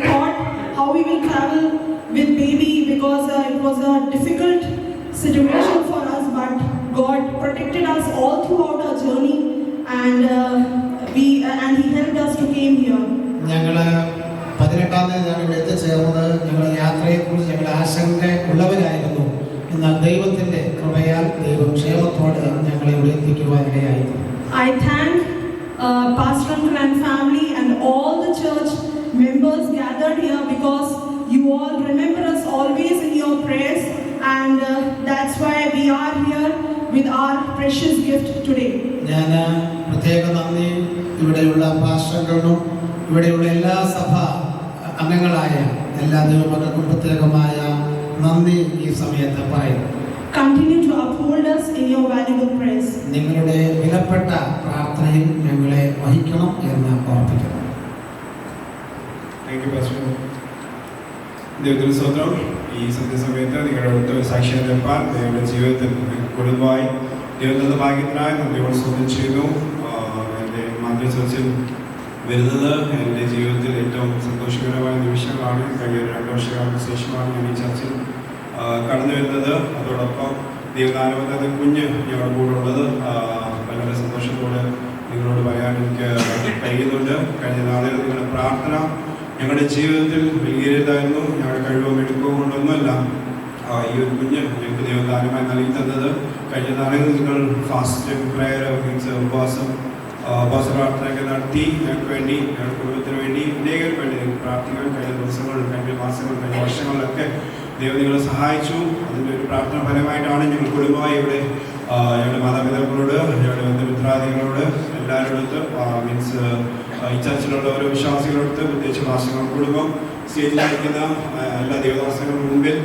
thought how we will travel with baby because it was a difficult situation for us, but God protected us all throughout our journey and he helped us to came here. ഞങ്ങള് 18-ാം തീയതിയാണ് ഇവിടെ എത്തിച്ചേർന്നത്. ഞങ്ങളുടെ യാത്രയെക്കുറിച്ച് ഞങ്ങൾ ആശങ്ക ഉള്ളവരായിരുന്നു. എന്നാൽ ദൈവത്തിന്റെ കൃപയാൽ ദൈവം ക്ഷേമത്തോടെ ഞങ്ങളെ ഇവിടെ എത്തിക്കുവാനിടയായിരുന്നു. I thank Pastor Uncle and family and all the church members gathered here because you all remember us always in your prayers and that's why we are here with our precious gift today. ഞാൻ പ്രത്യേക നന്ദി ഇവിടെയുള്ള പാസ്റ്റർക്കും ഇവിടെയുള്ള എല്ലാ സഭ അംഗങ്ങളായ എല്ലാ ദൈവമക്കൾക്കും പ്രത്യേകമായ നന്ദി ഈ സമയത്ത് പറയുന്നു. Continue to uphold us in your valuable prayers. നിങ്ങളുടെ വിലപ്പെട്ട പ്രാർത്ഥനയിൽ ഞങ്ങളെ വഹിക്കണം എന്ന് ഓർപ്പിക്കുന്നു. Thank you pastor. ദൈവത്തിന് സ്തോത്രം. ഈ സന്ധ്യസമയത്ത് നിങ്ങളുടെ അടുത്ത് സാക്ഷ്യം നിൽപ്പാൻ ദൈവങ്ങളുടെ ജീവിതത്തിൽ കുടുംബമായി ദൈവത്തിന്റെ ഭാഗ്യത്തിനായി ദൈവം സ്തോത്രം ചെയ്യുന്നു. എൻ്റെ മാതൃ ചർച്ചിൽ വരുന്നത് എൻ്റെ ജീവിതത്തിൽ ഏറ്റവും സന്തോഷകരമായ നിമിഷങ്ങളാണ്. കഴിഞ്ഞ 2 വർഷങ്ങൾക്ക് ശേഷമാണ് ഞാൻ ഈ ചർച്ചിൽ കടന്നു വരുന്നത്. അതോടൊപ്പം ദൈവദാനവന്റെ കുഞ്ഞ് ഞങ്ങളുടെ കൂടെ ഉള്ളത് വളരെ സന്തോഷത്തോടെ നിങ്ങളോട് പറയാൻ എനിക്ക് കഴിയുന്നുണ്ട്. കഴിഞ്ഞ നാളുകളിൽ നിങ്ങളുടെ പ്രാർത്ഥന ഞങ്ങളുടെ ജീവിതത്തിൽ വലിയതായിരുന്നു. ഞങ്ങളുടെ കഴിവും എടുക്കുകയും കൊണ്ടൊന്നുമല്ല ഈ ഒരു കുഞ്ഞ് ഞങ്ങൾക്ക് ദൈവദാനമായി നൽകി തന്നത്. കഴിഞ്ഞ നാളുകളിൽ നിങ്ങൾ ഫാസ്റ്റ് പ്രയർ മീൻസ് ഉപവാസ പ്രാർത്ഥനയൊക്കെ നടത്തി ഞങ്ങൾക്ക് വേണ്ടി ഞങ്ങളുടെ കുടുംബത്തിന് വേണ്ടി അനേകർക്ക് വേണ്ടി പ്രാർത്ഥിക്കാൻ കഴിഞ്ഞ ദിവസങ്ങൾ കഴിഞ്ഞ മാസങ്ങൾ കഴിഞ്ഞ വർഷങ്ങളിലൊക്കെ ദൈവം നിങ്ങളെ സഹായിച്ചു. അതിൻ്റെ ഒരു പ്രാർത്ഥന ഫലമായിട്ടാണ് ഞങ്ങൾ കുടുംബമായി ഇവിടെ ഞങ്ങളുടെ മാതാപിതാക്കളോട് ഞങ്ങളുടെ ബന്ധുമിത്രാദികളോട് എല്ലാവരോടും മീൻസ് ഈ ചർച്ചിലുള്ള ഓരോ വിശ്വാസികളോട് പ്രത്യേകിച്ച് ഭാഷകൾ കുടുംബം സ്റ്റേജിലായിരിക്കുന്ന എല്ലാ ദേവദാസങ്ങളുടെ മുമ്പിൽ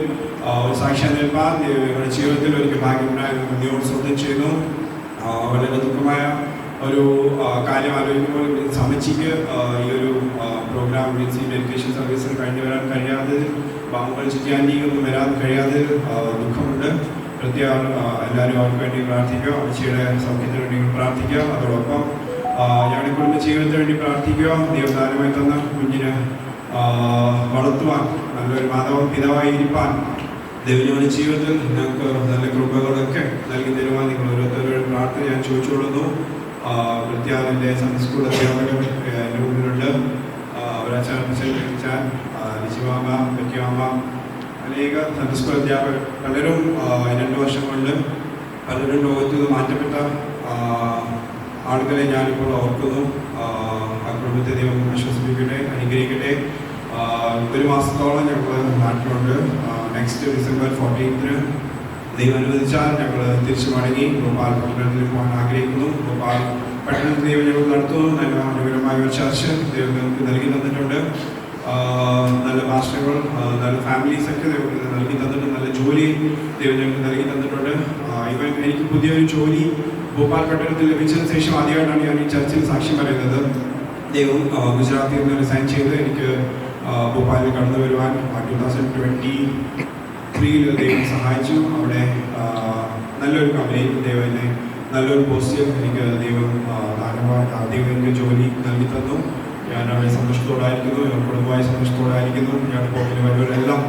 ഒരു സാക്ഷ്യം നിൽപ്പാൻ ഞങ്ങളുടെ ജീവിതത്തിൽ ഒരിക്കൽ ഭാഗ്യമുണ്ടായി ദൈവം സ്വന്തം ചെയ്യുന്നു. വളരെ ദുഃഖമായ ഒരു കാര്യം ആലോചിക്കുമ്പോൾ സമിച്ചിക്ക് ഈ ഒരു പ്രോഗ്രാം മീൻസ് ഈ ഡെഡിക്കേഷൻ സർവീസിന് കഴിഞ്ഞു വരാൻ കഴിയാതെ ബാങ്കുകൾ ചുറ്റിയാൻഡിയൊന്നും വരാൻ കഴിയാതെ ദുഃഖമുണ്ട്. പ്രത്യേകം എല്ലാവരും അവർക്ക് വേണ്ടി പ്രാർത്ഥിക്കുക. അമ്മച്ചിയുടെ സൗഖ്യത്തിന് വേണ്ടി പ്രാർത്ഥിക്കുക. അതോടൊപ്പം ഞങ്ങളുടെ കുടുംബ ജീവിതത്തിന് വേണ്ടി പ്രാർത്ഥിക്കുക. ദൈവദാനമായി തന്ന കുഞ്ഞിന് വളർത്തുവാൻ നല്ലൊരു മാതാവും പിതാവായി ഇരിപ്പാൻ ദൈവങ്ങളുടെ ജീവിതത്തിൽ ഞങ്ങൾക്ക് നല്ല കൃപകളൊക്കെ നൽകി തരുവാൻ നിങ്ങൾ ഓരോരുത്തരുടെ പ്രാർത്ഥന ഞാൻ ചോദിച്ചുകൊള്ളുന്നു. വൃത്യാവിൻ്റെ സൺഡേ സ്കൂൾ അധ്യാപകർ എൻ്റെ മുമ്പിലുണ്ട്. അവരച്ഛൻ ലിജിമാമ ബക്കിയാമ്മ അനേക സൺഡേ സ്കൂൾ അധ്യാപകർ പലരും 2 വർഷം കൊണ്ട് പലരും ലോകത്തിൽ നിന്ന് മാറ്റപ്പെട്ട ആളുകളെ ഞാനിപ്പോൾ ഓർക്കുന്നു. ആ കുടുംബത്തെ ദൈവം ആശ്വസിപ്പിക്കട്ടെ, അനുഗ്രഹിക്കട്ടെ. 1 മാസത്തോളം ഞങ്ങൾ നാട്ടിലുണ്ട്. നെക്സ്റ്റ് ഡിസംബർ 14 ദൈവം അനുവദിച്ചാൽ ഞങ്ങൾ തിരിച്ചു മടങ്ങി ഭോപ്പാൽ പട്ടണത്തിൽ പോകാൻ ആഗ്രഹിക്കുന്നു. ഭോപ്പാൽ പട്ടണത്തിൽ ദൈവം ഞങ്ങൾ നടത്തുന്നു. നല്ല മനോഹരമായ ഒരു ചർച്ച് ദൈവം ഞങ്ങൾക്ക് നൽകി തന്നിട്ടുണ്ട്. നല്ല മാസ്റ്ററുകൾ നല്ല ഫാമിലീസൊക്കെ ദൈവം നൽകി തന്നിട്ടുണ്ട്. നല്ല ജോലി ദൈവം ഞങ്ങൾക്ക് നൽകി തന്നിട്ടുണ്ട്. ഇവൻ എനിക്ക് പുതിയൊരു ജോലി ഭോപ്പാൽ പട്ടണത്തിൽ ലഭിച്ചതിന് ശേഷം ആദ്യമായിട്ടാണ് ഞാൻ ഈ ചർച്ചിൽ സാക്ഷ്യം പറയുന്നത്. ദൈവം ഗുജറാത്തിൽ നിന്ന് റിസൈൻ ചെയ്ത് എനിക്ക് ഭോപ്പാലിൽ കടന്നു വരുവാൻ 2023 ദൈവം സഹായിച്ചു. അവിടെ നല്ലൊരു കമ്പനിയിൽ ദൈവം എന്നെ നല്ലൊരു പോസിറ്റീവ് എനിക്ക് ദൈവം ദൈവം എനിക്ക് ജോലി നൽകി തന്നു. ഞാൻ അവിടെ സന്തോഷത്തോടായിരിക്കുന്നു. ഞാൻ കുടുംബമായി സന്തോഷത്തോടായിരിക്കുന്നു. ഞങ്ങളുടെ പോക്കിന് വരുവരെല്ലാം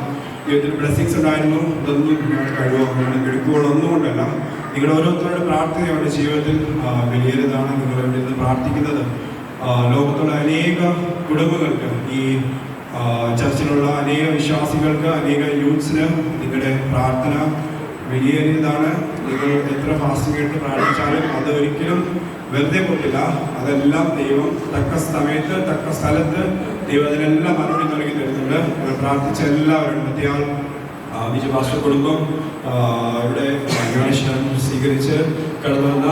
ദൈവത്തിന് ബ്ലെസ്സിങ്സ് ഉണ്ടായിരുന്നു. ഇതൊന്നും ഞങ്ങളുടെ കഴിവോ എടുക്കുകളൊന്നും കൊണ്ടല്ല, നിങ്ങളുടെ ഓരോരുത്തരുടെ പ്രാർത്ഥന അവരുടെ ജീവിതത്തിൽ വലിയതാണ്. നിങ്ങൾ ഇവിടെ നിന്ന് പ്രാർത്ഥിക്കുന്നത് ലോകത്തുള്ള അനേക കുടുംബങ്ങൾക്ക് ഈ ചർച്ചിലുള്ള അനേക വിശ്വാസികൾക്ക്, അനേക യൂത്ത്സിന് നിങ്ങളുടെ പ്രാർത്ഥന വലിയതാണ്. നിങ്ങൾ എത്ര ഫാസ്റ്റിംഗ് ഇട്ട് പ്രാർത്ഥിച്ചാലും അത് ഒരിക്കലും വെറുതെ പോയില്ല. അതെല്ലാം ദൈവം തക്ക സമയത്ത് തക്ക സ്ഥലത്ത് ദൈവം അതിനെല്ലാം മറുപടി നൽകി തരുന്നുണ്ട്. പ്രാർത്ഥിച്ച എല്ലാവരും പ്രത്യേകം വിജയ പാസ്റ്റർ കുടുംബം, ഇവിടെ ഗണേശൻ സ്വീകരിച്ച് കടന്നു വന്ന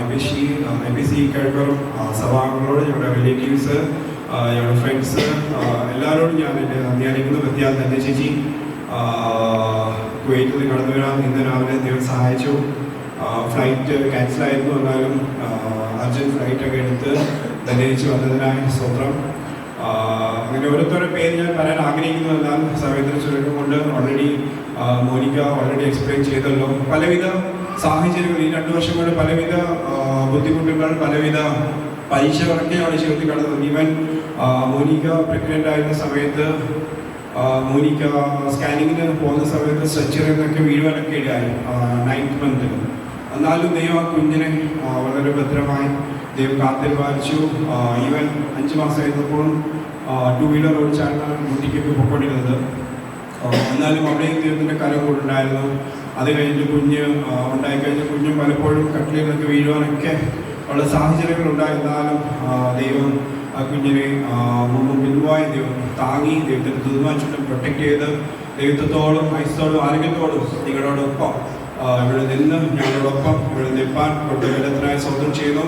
IPC കഴിവറും സഭാംഗങ്ങളോട്, ഞങ്ങളുടെ റിലേറ്റീവ്സ്, ഞങ്ങളുടെ ഫ്രണ്ട്സ്, എല്ലാവരോടും ഞാൻ എൻ്റെ നന്ദി അറിയിക്കുന്നു. പ്രത്യേകം തന്നെ ചേച്ചി കുവൈറ്റിൽ നിന്ന് കടന്നു വരാൻ ഇന്ന് രാവിലെ ദൈവം സഹായിച്ചു. ഫ്ലൈറ്റ് ക്യാൻസലായിരുന്നു, എന്നാലും അർജൻറ്റ് ഫ്ലൈറ്റൊക്കെ എടുത്ത് ധനിച്ച് വന്നതിനായി സ്തോത്രം. അങ്ങനെ ഓരോരുത്തരുടെ പേര് ഞാൻ പറയാൻ ആഗ്രഹിക്കുന്നു. എന്നാൽ സമയത്തിന് ചുരുക്കം കൊണ്ട് ഓൾറെഡി മോനിക്ക ഓൾറെഡി എക്സ്പ്ലെയിൻ ചെയ്തല്ലോ. പലവിധ സാഹചര്യങ്ങൾ ഈ 2 വർഷം കൊണ്ട് പലവിധ ബുദ്ധിമുട്ടുകൾ, പലവിധ പരീക്ഷകളൊക്കെയാണ് ജീവിതത്തിൽ കടന്നത്. ഈവൻ മോനിക്ക പ്രഗ്നൻ്റ് ആയിരുന്ന സമയത്ത്, മോനിക്ക സ്കാനിങ്ങിന് പോകുന്ന സമയത്ത് സ്ട്രെച്ചറിൽ നിന്നൊക്കെ വീഴുവാനൊക്കെ ഇടയായി 9th മന്ത്. എന്നാലും ദൈവം ആ കുഞ്ഞിനെ വളരെ ഭദ്രമായി ദൈവം കാത്തിരിപ്പാലിച്ചു. Even 5 മാസമായിരുന്നപ്പോൾ 2 wheeler ഓടിച്ചാണ് കുട്ടിക്കൊക്കെ പൊക്കൊണ്ടിരുന്നത്. എന്നാലും അവിടെയും ദൈവത്തിൻ്റെ കരം കൊണ്ടുണ്ടായിരുന്നു. അത് കഴിഞ്ഞ് കുഞ്ഞ് ഉണ്ടായിക്കഴിഞ്ഞ് കുഞ്ഞും പലപ്പോഴും കട്ടിലിൽ നിന്നൊക്കെ വീഴുവാനൊക്കെ ഉള്ള സാഹചര്യങ്ങൾ ഉണ്ടായിരുന്നാലും ദൈവം ആ കുഞ്ഞിനെ മുമ്പും പിൻവായി ദൈവം താങ്ങി, ദൈവത്തിൻ്റെ ദുർമാറ്റും പ്രൊട്ടക്ട് ചെയ്ത് ദൈവത്തോടും ഐസത്തോടും ആരോഗ്യത്തോടും നിങ്ങളോടൊപ്പം ഇവിടെ നിന്ന് ഞങ്ങളോടൊപ്പം ഇവിടെ നിൽപ്പാൻ കൊണ്ടുവരത്തിനായി സ്വന്തം ചെയ്യുന്നു.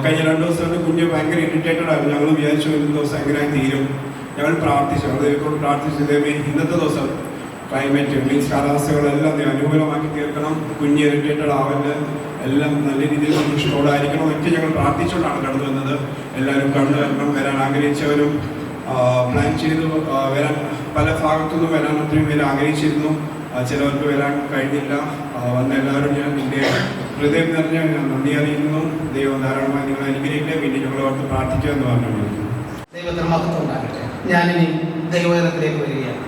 കഴിഞ്ഞ 2 ദിവസം കുഞ്ഞ് ഭയങ്കര ഇറിറ്റേറ്റഡ് ആയിരുന്നു. ഞങ്ങൾ വിചാരിച്ചു ഇന്നത്തെ ദിവസം എങ്ങനെയായി തീരും. ഞങ്ങൾ പ്രാർത്ഥിച്ചു, ദൈവത്തോട് പ്രാർത്ഥിച്ചു, ദൈവമേ ഇന്നത്തെ ദിവസം ക്ലൈമറ്റ് മീൻസ് കാലാവസ്ഥകളെല്ലാം അനുകൂലമാക്കി തീർക്കണം, കുഞ്ഞ് ഇറിറ്റേറ്റഡ് ആവല്, എല്ലാം നല്ല രീതിയിൽ സന്തോഷത്തോടായിരിക്കണം എന്നൊക്കെ ഞങ്ങൾ പ്രാർത്ഥിച്ചുകൊണ്ടാണ് കടന്നു വന്നത്. എല്ലാവരും കണ്ടു വരണം, വരാൻ ആഗ്രഹിച്ചവരും പ്ലാൻ ചെയ്തു വരാൻ പല ഭാഗത്തുനിന്നും വരാൻ ഒത്തിരി പേര് ആഗ്രഹിച്ചിരുന്നു. ചിലവർക്ക് വരാൻ കഴിഞ്ഞില്ല. വന്ന എല്ലാവരും ഞാൻ എൻ്റെ ഹൃദയം നിറഞ്ഞ ഞാൻ നന്ദി അറിയിക്കുന്നു. ദൈവം ധാരാളമായി നിങ്ങൾ അനുഗ്രഹിക്കട്ടെ. പിന്നെ ഞങ്ങൾ ഓർത്ത് പ്രാർത്ഥിക്കുക എന്ന് പറഞ്ഞു. ദൈവത്തിന് മഹത്വം ഉണ്ടാകട്ടെ. ഞാനിനി ദൈവവചനത്തിലേക്ക് വരികയാണ്.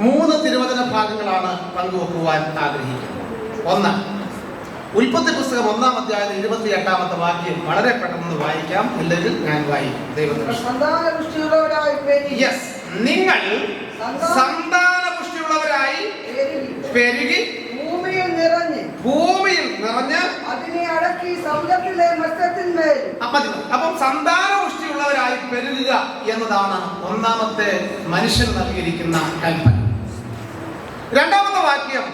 3 തിരുവചന ഭാഗങ്ങളാണ് പങ്കുവെക്കുവാൻ ആഗ്രഹിക്കുന്നത്. 1, ഉൽപ്പത്തി പുസ്തകം 1-ാം അധ്യായം 28-ാമത്തെ വാക്യം വളരെ പെട്ടെന്ന് വായിക്കാം. ഇല്ലെങ്കിൽ ഞാൻ വായിക്കും. ദൈവത്തിന് യെസ്, നിങ്ങൾ സന്താനപുഷ്ടിയുള്ളവരായി പെരുകി ഭൂമിയിൽ നിറഞ്ഞ് അതിനെ അടക്കി സമുദ്രത്തിലെ മത്സ്യത്തിന്മേൽ. അപ്പം സന്താനപുഷ്ടിയുള്ളവരായി പെരുകുക എന്നതാണ് 1-ാമത്തെ മനുഷ്യൻ നൽകിയിരിക്കുന്ന കൽപ്പന. 2-ാമത്തെ വാക്യം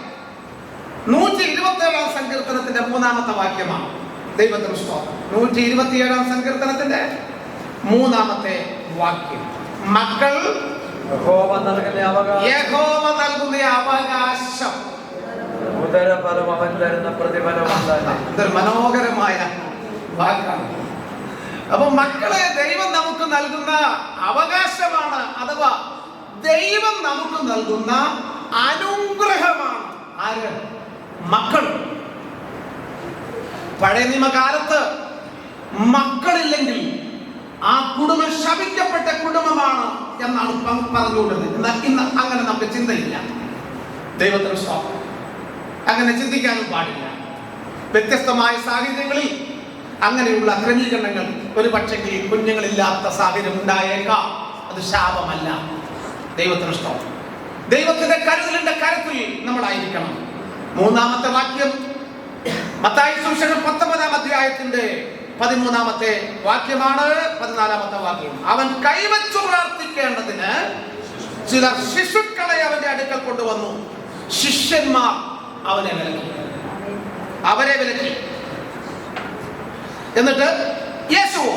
127-ാം സങ്കീർത്തനത്തിന്റെ 3-ാമത്തെ വാക്യമാണ്. ദൈവത്തിന് സ്തോത്രം. 127-ാം സങ്കീർത്തനത്തിന്റെ 3-ാമത്തെ വാക്യം, മക്കൾ യഹോവ നൽകുന്ന അവകാശം, ഇതൊരു മനോഹരമായ വാക്കാണ്. അപ്പൊ മക്കളെ ദൈവം നമുക്ക് നൽകുന്ന അവകാശമാണ്, അഥവാ ദൈവം നമുക്ക് നൽകുന്ന അനുഗ്രഹമാണ്. ആര്? മക്കൾ. പഴയ നിയമകാലത്ത് മക്കളില്ലെങ്കിൽ ആ കുടുംബം ശപിക്കപ്പെട്ട കുടുംബമാണ് എന്നാണ് പറഞ്ഞുകൊണ്ടിരുന്നത്. എന്നാൽ ഇന്ന് അങ്ങനെ നമുക്ക് ചിന്തയില്ല. ദൈവത്തിന് സ്തോത്രം. അങ്ങനെ ചിന്തിക്കാനും പാടില്ല. വ്യത്യസ്തമായ സാഹചര്യങ്ങളിൽ അങ്ങനെയുള്ള ക്രമീകരണങ്ങൾ ഒരു പക്ഷേ കുഞ്ഞുങ്ങളില്ലാത്ത സാഹചര്യം ഉണ്ടായേക്കാം. അത് ശാപമല്ല. ദൈവത്തിന് സ്തോത്രം. ദൈവത്തിന്റെ കരുതലിന്റെ കരത്തിൽ നമ്മളായിരിക്കണം. 3-ാമത്തെ വാക്യം മത്തായി സുവിശേഷം 19-ാം അധ്യായത്തിന്റെ 13-ാമത്തെ വാക്യമാണ്. 14-ാമത്തെ വാക്യം, അവൻ കൈവച്ചു പ്രാർത്ഥിക്കേണ്ടതിന് ചിലർ ശിശുക്കളെ അവന്റെ അടുക്കൽ കൊണ്ടുവന്നു. ശിഷ്യന്മാർ അവരെ വിലക്കി. എന്നിട്ട് യേശുവോ,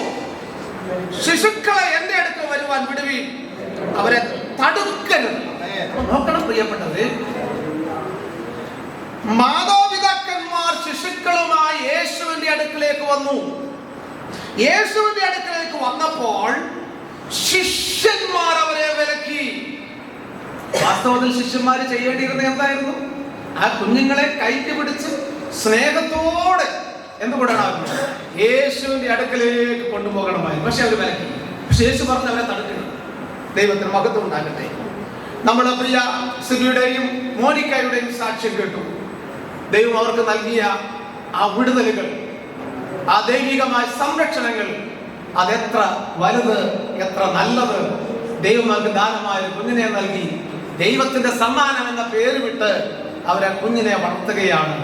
ശിശുക്കളെ എന്റെ അടുക്കൽ വരുവാൻ വിടുവീൻ, അവരെ തടുക്കരുത്. നോക്കണം പ്രിയപ്പെട്ടവര്, മാതാപിതാക്കന്മാർ ശിശുക്കളുമായി യേശുവിന്റെ അടുക്കിലേക്ക് വന്നു. യേശുവിന്റെ അടുക്കിലേക്ക് വന്നപ്പോൾ ശിഷ്യന്മാർ അവരെ വിലക്കി. വാസ്തവത്തിൽ ശിഷ്യന്മാർ ചെയ്യേണ്ടിയിരുന്നത് എന്തായിരുന്നു? ആ കുഞ്ഞുങ്ങളെ കൈക്ക് പിടിച്ച് സ്നേഹത്തോടെ എന്തുകൊണ്ടാണ് യേശുവിന്റെ അടുക്കലേക്ക് കൊണ്ടുപോകണമായിരുന്നു. പക്ഷെ അവർ വിലക്കി. പക്ഷെ യേശു പറഞ്ഞ് അവരെ തടുക്കണം. ദൈവത്തിന് മഹത്വം ഉണ്ടാകട്ടെ. നമ്മുടെ പ്രിയ സിബിയുടെയും മോനിക്കയുടെയും സാക്ഷ്യം കേട്ടു. ദൈവം അവർക്ക് നൽകിയ ആ വിടുതലുകൾ, ആ ദൈവികമായ സംരക്ഷണങ്ങൾ അതെത്ര വലുത്, എത്ര നല്ലത്. ദൈവം അവർക്ക് ദാനമായ കുഞ്ഞിനെ നൽകി. ദൈവത്തിന്റെ സമ്മാനം എന്ന പേര് വിട്ട് അവരെ കുഞ്ഞിനെ വളർത്തുകയാണ്.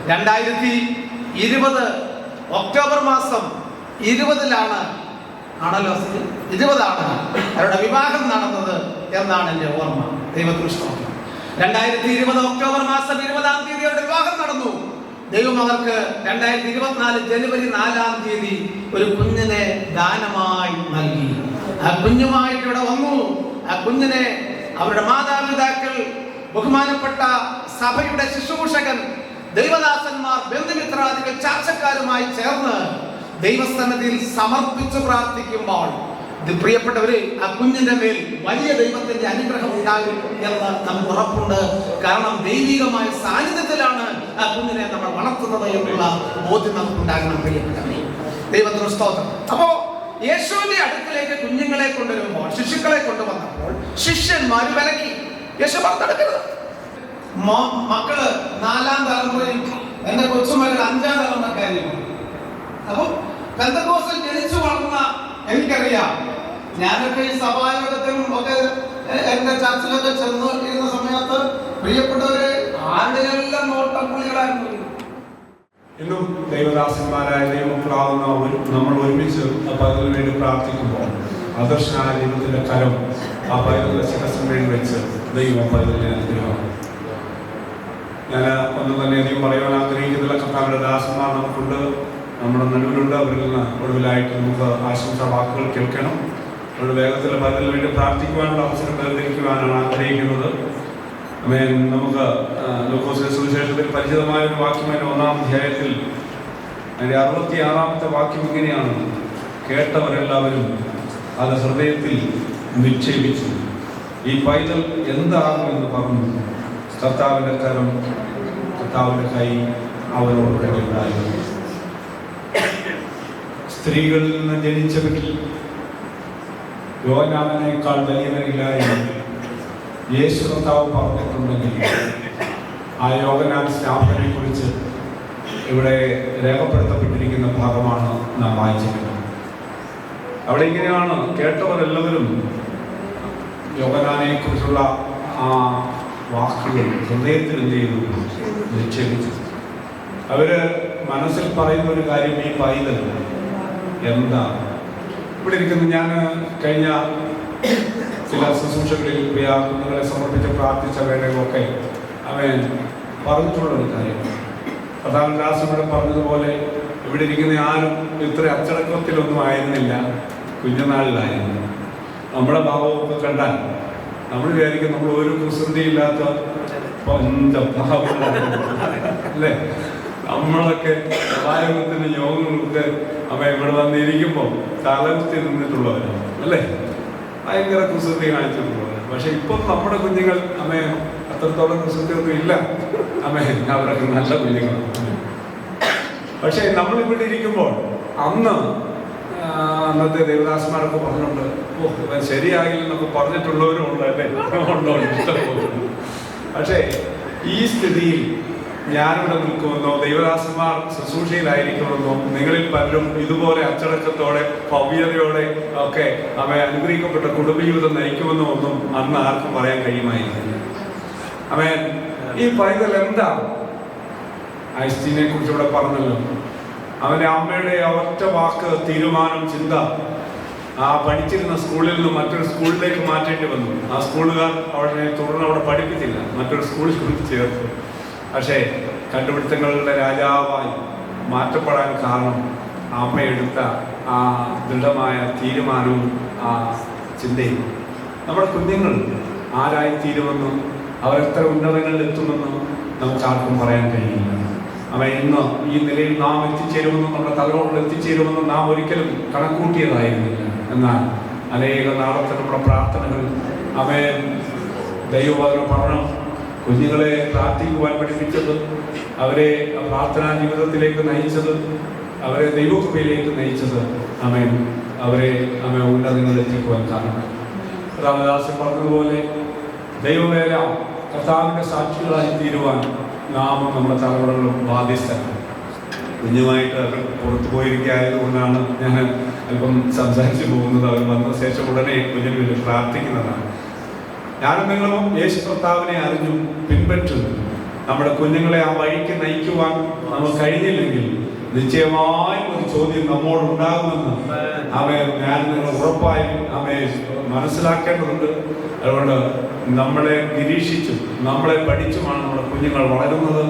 2020 ഒക്ടോബർ മാസം 20-ലാണ് ആണല്ലോ 20-ആണ് അവരുടെ വിവാഹം നടന്നത് എന്നാണ് എൻ്റെ ഓർമ്മ. ദൈവകൃഷ്ണൻ 2020 ഒക്ടോബർ മാസം 20-ാം തീയതി അവരുടെ വിവാഹം നടന്നു. ദൈവം അവർക്ക് 2024 ജനുവരി 4-ാം തീയതി ഒരു കുഞ്ഞിനെ ദാനമായി നൽകി. ആ കുഞ്ഞുമായിട്ട് ഇവിടെ വന്നു. ആ കുഞ്ഞിനെ അവരുടെ മാതാപിതാക്കൾ, ബഹുമാനപ്പെട്ട സഭയുടെ ശുശ്രൂഷകൻ, ദൈവദാസന്മാർ, ബന്ധുമിത്രാദികൾ, ചാർച്ചക്കാരുമായി ചേർന്ന് ദൈവസന്നിധിയിൽ സമർപ്പിച്ച് പ്രാർത്ഥിക്കുമ്പോൾ പ്രിയപ്പെട്ടവരെ, ആ കുഞ്ഞിന്റെ മേൽ വലിയ ദൈവത്തിന്റെ അനുഗ്രഹം ഉണ്ടാകും എന്ന് നമുക്ക് ഉറപ്പുണ്ട്. കാരണം ദൈവികമായ സാന്നിധ്യത്തിലാണ് ആ കുഞ്ഞിനെ നമ്മൾ വളർത്തുന്നത് എന്നുള്ള ബോധ്യം നമുക്കുണ്ടാകണം. പ്രിയപ്പെട്ടവരെ, ദൈവത്തിന് സ്തോത്രം. അപ്പോ യേശുവിന്റെ അടുക്കലേക്ക് കുഞ്ഞുങ്ങളെ കൊണ്ടുവരുമ്പോൾ, ശിശുക്കളെ കൊണ്ടുവന്നപ്പോൾ ശിഷ്യന്മാർ വിലക്കി. യേശു പറഞ്ഞെടുക്കരുത്. മക്കള് 4-ാം തലമുറയും എന്റെ കൊച്ചുമകൾ 5-ാം തലമുറക്കാരിയുമാണ്. അപ്പൊ പെന്തക്കോസ്തിൽ ജനിച്ചു വളർന്ന എനിക്കറിയാം. ഞാനൊക്കെ ഈ സഭായോഗത്തിലും ഒക്കെ എന്റെ ചർച്ചിലൊക്കെ ചെന്ന് ഇരുന്ന സമയത്ത് പ്രിയപ്പെട്ടവരെ ആളുകളെല്ലാം നോട്ടപ്പുള്ളികളായിരുന്നു. ഇന്നും ദൈവദാസന്മാരായ ദൈവമക്കളാവുന്ന നമ്മൾ ഒരുമിച്ച് ആ പൈതലിന് വേണ്ടി പ്രാർത്ഥിക്കുമ്പോൾ ആദർശനായ ദൈവത്തിന്റെ കരം ആ പൈതലിന്റെ ശിരസിന് വേണ്ടി വെച്ച് ദൈവം പൈതലിനെ അനുഗ്രഹമാണ്. ഞാൻ ഒന്നും തന്നെ അധികം പറയാൻ ആഗ്രഹിക്കുന്നില്ല. കർത്താവിന്റെ ദാസന്മാർ നമുക്കുണ്ട്, നമ്മുടെ നടുവിലുണ്ട്. അവരിൽ നിന്ന് ഒടുവിലായിട്ട് നമുക്ക് ആശംസാ വാക്കുകൾ കേൾക്കണം. അവരുടെ വേഗത്തിൽ പൈതലിന് വേണ്ടി പ്രാർത്ഥിക്കുവാനുള്ള അവസരം വേർതിരിക്കുവാനാണ് ആഗ്രഹിക്കുന്നത്. നമുക്ക് ലൂക്കോസിന്റെ സുവിശേഷത്തിൽ പരിചിതമായ ഒരു വാക്യം 1-ാം അധ്യായത്തിൽ അതിൻ്റെ 66-ാമത്തെ വാക്യം ഇങ്ങനെയാണ്: കേട്ടവരെല്ലാവരും അത് ഹൃദയത്തിൽ നിക്ഷേപിച്ചു. ഈ പൈതൽ എന്താകുമെന്ന് പറഞ്ഞു. കർത്താവിൻ്റെ കരം, കർത്താവിൻ്റെ കൈ അവരോട് ഉണ്ടായിരുന്നു. സ്ത്രീകളിൽ നിന്ന് ജനിച്ചവരിൽ യോഹന്നാനേക്കാൾ വലിയവരില്ല എന്ന് യേശു കർത്താവ് പറഞ്ഞിട്ടുണ്ടെങ്കിൽ ആ യോഹന്നാൻ സ്നാപകനെ കുറിച്ച് ഇവിടെ രേഖപ്പെടുത്തപ്പെട്ടിരിക്കുന്ന ഭാഗമാണ് നാം വായിച്ചിരിക്കുന്നത്. അവിടെ ഇങ്ങനെയാണ്: കേട്ടവരെല്ലാവരും യോഹന്നാനെ കുറിച്ചുള്ള ആ വാക്കുകൾ ഹൃദയത്തിൽ എന്ത് ചെയ്തു? നിക്ഷേപിച്ചു. അവര് മനസ്സിൽ പറയുന്ന ഒരു കാര്യം, ഈ പൈതൽ എന്താ? ഇവിടെ ഇരിക്കുന്ന ഞാൻ കഴിഞ്ഞ ചില ശുശ്രൂഷകളിൽ കുഞ്ഞുങ്ങളെ സമർപ്പിച്ച് പ്രാർത്ഥിച്ച വേളയിലൊക്കെ അവൻ പറഞ്ഞിട്ടുള്ളൊരു കാര്യം, പ്രധാനദാസനോട് പറഞ്ഞതുപോലെ ഇവിടെ ഇരിക്കുന്ന ആരും ഇത്ര അച്ചടക്കത്തിലൊന്നും ആയിരുന്നില്ല കുഞ്ഞുനാളിലായിരുന്നു. നമ്മുടെ ഭാവമൊക്കെ കണ്ടാൽ നമ്മൾ വിചാരിക്കും നമ്മൾ ഒരു കുസൃതിയില്ലാത്ത അല്ലേ? നമ്മളൊക്കെ സഹായത്തിന് യോഗങ്ങൾക്ക് അവ ഇവിടെ വന്നിരിക്കുമ്പോൾ തലകുത്തി നിന്നിട്ടുള്ളവരാണ് അല്ലേ? ഭയങ്കര കുസൃതി കാണിച്ചിട്ടുള്ളവരാണ്. പക്ഷെ ഇപ്പം നമ്മുടെ കുഞ്ഞുങ്ങൾ അത്രത്തോളം കുസൃതിയൊന്നും ഇല്ല. അവരൊക്കെ നല്ല കുഞ്ഞുങ്ങളാണ്. പക്ഷെ നമ്മളിവിടെ ഇരിക്കുമ്പോൾ അന്നത്തെ ദേവദാസന്മാരൊക്കെ പറഞ്ഞിട്ടുണ്ട്, ഇവൻ ശരിയാകില്ലെന്നൊക്കെ പറഞ്ഞിട്ടുള്ളവരും ഉണ്ട് അല്ലേ? ഉണ്ടോ? ഇഷ്ടപ്പെടുന്നു. പക്ഷേ ഈ സ്ഥിതിയിൽ ഞാനിവിടെ നിൽക്കുമെന്നോ ദൈവദാസന്മാർ ശുശ്രൂഷയിലായിരിക്കുമെന്നോ നിങ്ങളിൽ പലരും ഇതുപോലെ അച്ചടക്കത്തോടെ ഭവ്യതയോടെ ഒക്കെ അനുഗ്രഹിക്കപ്പെട്ട കുടുംബജീവിതം നയിക്കുമെന്നോ ഒന്നും അന്ന് ആർക്കും പറയാൻ കഴിയുമായിരുന്നില്ല. ഈ പൈതൽ എന്താ? ഐസ്റ്റീനെ കുറിച്ച് ഇവിടെ പറഞ്ഞല്ലോ. അവന്റെ അമ്മയുടെ ഒറ്റ വാക്ക്, തീരുമാനം, ചിന്ത പഠിച്ചിരുന്ന സ്കൂളിൽ നിന്ന് മറ്റൊരു സ്കൂളിലേക്ക് മാറ്റേണ്ടി വന്നു. ആ സ്കൂളുകാർ തുടർന്ന് അവിടെ പഠിപ്പിച്ചില്ല, മറ്റൊരു സ്കൂളിൽ കൊണ്ട് ചേർത്തു. പക്ഷേ കണ്ടുപിടുത്തങ്ങളുടെ രാജാവായി മാറ്റപ്പെടാൻ കാരണം അമ്മയെടുത്ത ആ ദൃഢമായ തീരുമാനവും ആ ചിന്തയും. നമ്മുടെ കുഞ്ഞുങ്ങൾ ആരായിത്തീരുമെന്നും അവരെത്ര ഉന്നതങ്ങളിൽ എത്തുമെന്നും നമുക്ക് ആർക്കും പറയാൻ കഴിയില്ല. ഇന്ന് ഈ നിലയിൽ നാം എത്തിച്ചേരുമെന്നും നമ്മുടെ തലമുറകൾ എത്തിച്ചേരുമെന്നും നാം ഒരിക്കലും കണക്കൂട്ടിയതായിരുന്നില്ല. എന്നാൽ അനേക നാളത്തെ നമ്മുടെ പ്രാർത്ഥനകൾ ദൈവവചനം പഠനം, കുഞ്ഞുങ്ങളെ പ്രാർത്ഥിക്കുവാൻ പഠിപ്പിച്ചത്, അവരെ പ്രാർത്ഥനാ ജീവിതത്തിലേക്ക് നയിച്ചത്, അവരെ ദൈവകൃപയിലേക്ക് നയിച്ചത് അവരെ ഉന്നതങ്ങളിൽ എത്തിക്കുവാൻ കാരണം. രാമദാസൻ പറഞ്ഞതുപോലെ ദൈവവേല കർത്താവിൻ്റെ സാക്ഷികളായി തീരുവാൻ നാം നമ്മുടെ തലമുറകളും ബാധ്യസ്ഥരാണ്. കുഞ്ഞുമായിട്ട് പുറത്തു പോയിരിക്കായതുകൊണ്ടാണ് ഞാൻ അല്പം സംസാരിച്ചു പോകുന്നത്. അവർ വന്ന ശേഷം ഉടനെ കുഞ്ഞിന് വേണ്ടി പ്രാർത്ഥിക്കുന്നതാണ്. ഞാനും നിങ്ങളും യേശു കർത്താവിനെ അറിഞ്ഞു പിൻപറ്റുന്നു. നമ്മുടെ കുഞ്ഞുങ്ങളെ ആ വഴിക്ക് നയിക്കുവാൻ നമുക്ക് കഴിഞ്ഞില്ലെങ്കിൽ നിശ്ചയമായും ഒരു ചോദ്യം നമ്മോടുണ്ടാകുമെന്ന് ഞാൻ നിങ്ങൾ ഉറപ്പായും മനസ്സിലാക്കേണ്ടതുണ്ട്. അതുകൊണ്ട് നമ്മളെ നിരീക്ഷിച്ചും നമ്മളെ പഠിച്ചുമാണ് നമ്മുടെ കുഞ്ഞുങ്ങൾ വളരുന്നത്.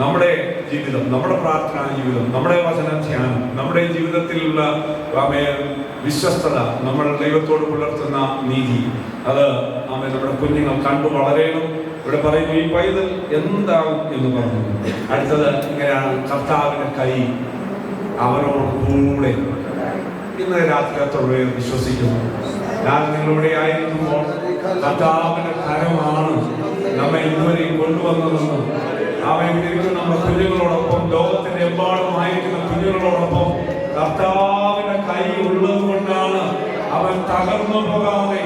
നമ്മുടെ ജീവിതം, നമ്മുടെ പ്രാർത്ഥനാ ജീവിതം, നമ്മുടെ വചനധ്യാനം, നമ്മുടെ ജീവിതത്തിലുള്ള വിശ്വസ്തത, നമ്മൾ ദൈവത്തോട് പുലർത്തുന്ന നീതി, അത് നമ്മുടെ കുഞ്ഞുങ്ങൾ കണ്ടു വളരണം. ഇവിടെ പറയുന്നു ഈ പൈതൽ എന്താകും എന്ന് പറഞ്ഞു. അടുത്തത് ഇങ്ങനെയാണ്, കർത്താവിന്റെ കൈ അവനോട് കൂടെ. ഇന്ന് രാത്രിയത്തോടെ വിശ്വസിക്കുന്നു, ഞാൻ നിങ്ങളിവിടെ ആയിരിക്കുമ്പോൾ കർത്താവിന്റെ കരമാണ് നമ്മെ ഇതുവരെ കൊണ്ടുവന്നതെന്ന്. അവൻ ഇരിക്കുന്ന നമ്മുടെ കുഞ്ഞുങ്ങളോടൊപ്പം, ലോകത്തിന്റെ എമ്പാടുമായിരിക്കുന്ന കുഞ്ഞുങ്ങളോടൊപ്പം കർത്താവിന്റെ കൈ ഉള്ളത് കൊണ്ടാണ് അവൻ തകർന്നു പോകാതെ,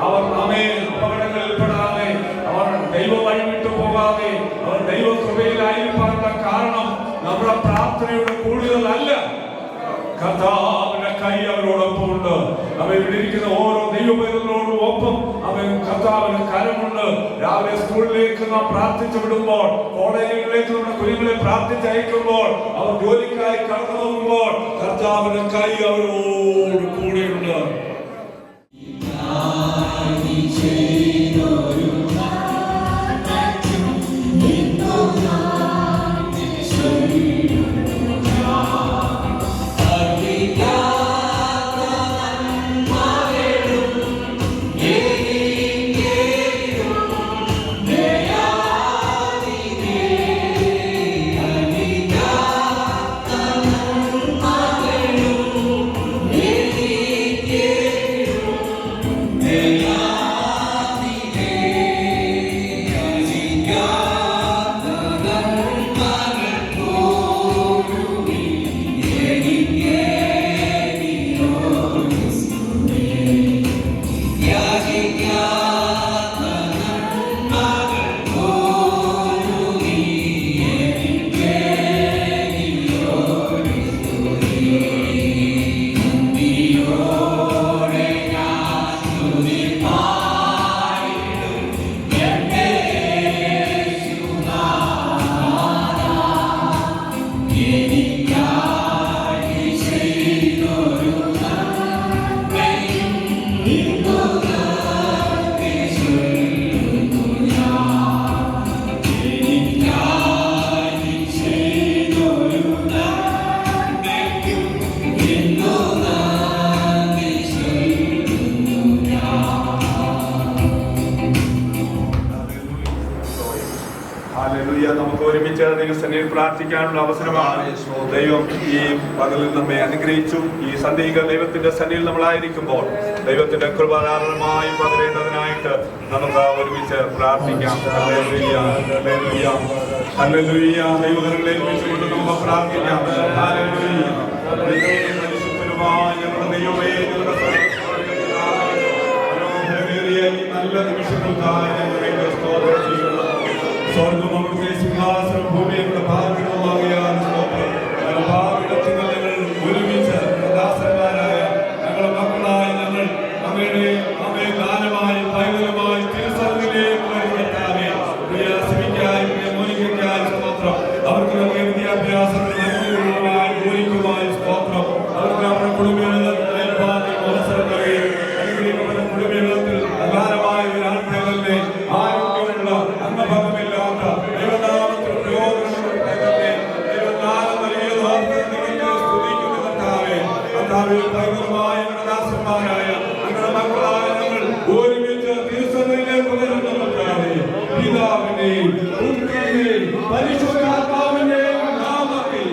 അവർ അപകടങ്ങളിൽപ്പെടാതെ, അവർ ദൈവ വഴി വിട്ടു പോകാതെ, അവർ ദൈവ കൃപയിലായിരിക്കാനുള്ള കാരണം നമ്മുടെ പ്രാർത്ഥനയുടെ കൂടുതലല്ല, കർത്താവിന്റെ കൈ അവരോടൊപ്പം ഉണ്ട്. അവൻ ഇവിടെ ഇരിക്കുന്ന ഓരോ ദൈവപൈതലോടും ഒപ്പം അവൻ കർത്താവിന് കരമുണ്ട്. രാവിലെ സ്കൂളിലേക്ക് നാം പ്രാർത്ഥിച്ചു വിടുമ്പോൾ, കോളേജുകളിലേക്ക് നമ്മുടെ കുഞ്ഞുങ്ങളെ പ്രാർത്ഥിച്ചയക്കുമ്പോൾ, അവർ ജോലിക്കായി കടന്നു പോകുമ്പോൾ കർത്താവിന്റെ കൈ അവരോട് കൂടെയുണ്ട്. നമുക്ക് ഒരുമിച്ച് ദൈവസന്നിധിയിൽ പ്രാർത്ഥിക്കാനുള്ള അവസരമാണ്. ദൈവം ഈ പകലിൽ നമ്മെ അനുഗ്രഹിച്ചു. ഈ സന്ധിക ദൈവത്തിന്റെ സന്നിധിയിൽ നമ്മളായിരിക്കുമ്പോൾ ദൈവത്തിന്റെ കൃപാധാരണമായി പകരേണ്ടതിനായിട്ട് നമുക്ക് ഒരുമിച്ച് പ്രാർത്ഥിക്കാം. ദൈവങ്ങളെ ഒരുമിച്ചുകൊണ്ട് നമുക്ക് പ്രാർത്ഥിക്കാം. ഞങ്ങളുടെ ദൈവമേ, നല്ല നിമിഷങ്ങൾക്കായി ഞങ്ങളുടെ സ്തോത്രം ചെയ്യുന്നു. സ്വർഗം അവിടുത്തെ സിംഹാസനം, ഭൂമി നമ്മുടെ ഭാഗ്യമാകിയാൽ ഭാഗ്യത്തിൽ ഞങ്ങൾ ഒരുമിച്ച് ദാസന്മാരായ ഞങ്ങളുടെ മക്കളായ ഞങ്ങൾ അങ്ങയുടെ ഗാനമായി പൈതലുമായി തിരുസന്നിധിയിലേക്ക് വരുന്നതാകെ പ്രയാസമിക്കായി മോനിക്കായി സ്തോത്രം. അവർക്ക് നൽകിയ വിദ്യാഭ്യാസത്തിന് മോനിക്കുമായി സ്തോത്രം. അവർക്ക് അവരുടെ കുടുംബങ്ങളിൽ അവസരം നൽകി അനുഗ്രഹിക്കപ്പെട്ട കുടുംബത്തിൽ അകാലമായ ഒരു ആത്മീയതല്ലേ ആരോഗ്യമുള്ള അംഗഭാഗമില്ലാത്ത ദൈവനാമത്തിൽ പ്രയോജനമുള്ള ദൈവനാമം നൽകിയത് സ്തുതിക്കുന്ന കർത്താവേ, കർത്താവേ പൈതലുമായ ദാസന്മാരായ ഞങ്ങളുടെ മക്കളായ ഞങ്ങൾ ഒരുമിച്ച് തിരുസന്നിധിയിലേക്ക് വരുന്ന കർത്താവേ, പിതാവിന്റെയും പുത്രന്റെയും പരിശുദ്ധാത്മാവിന്റെയും നാമത്തിൽ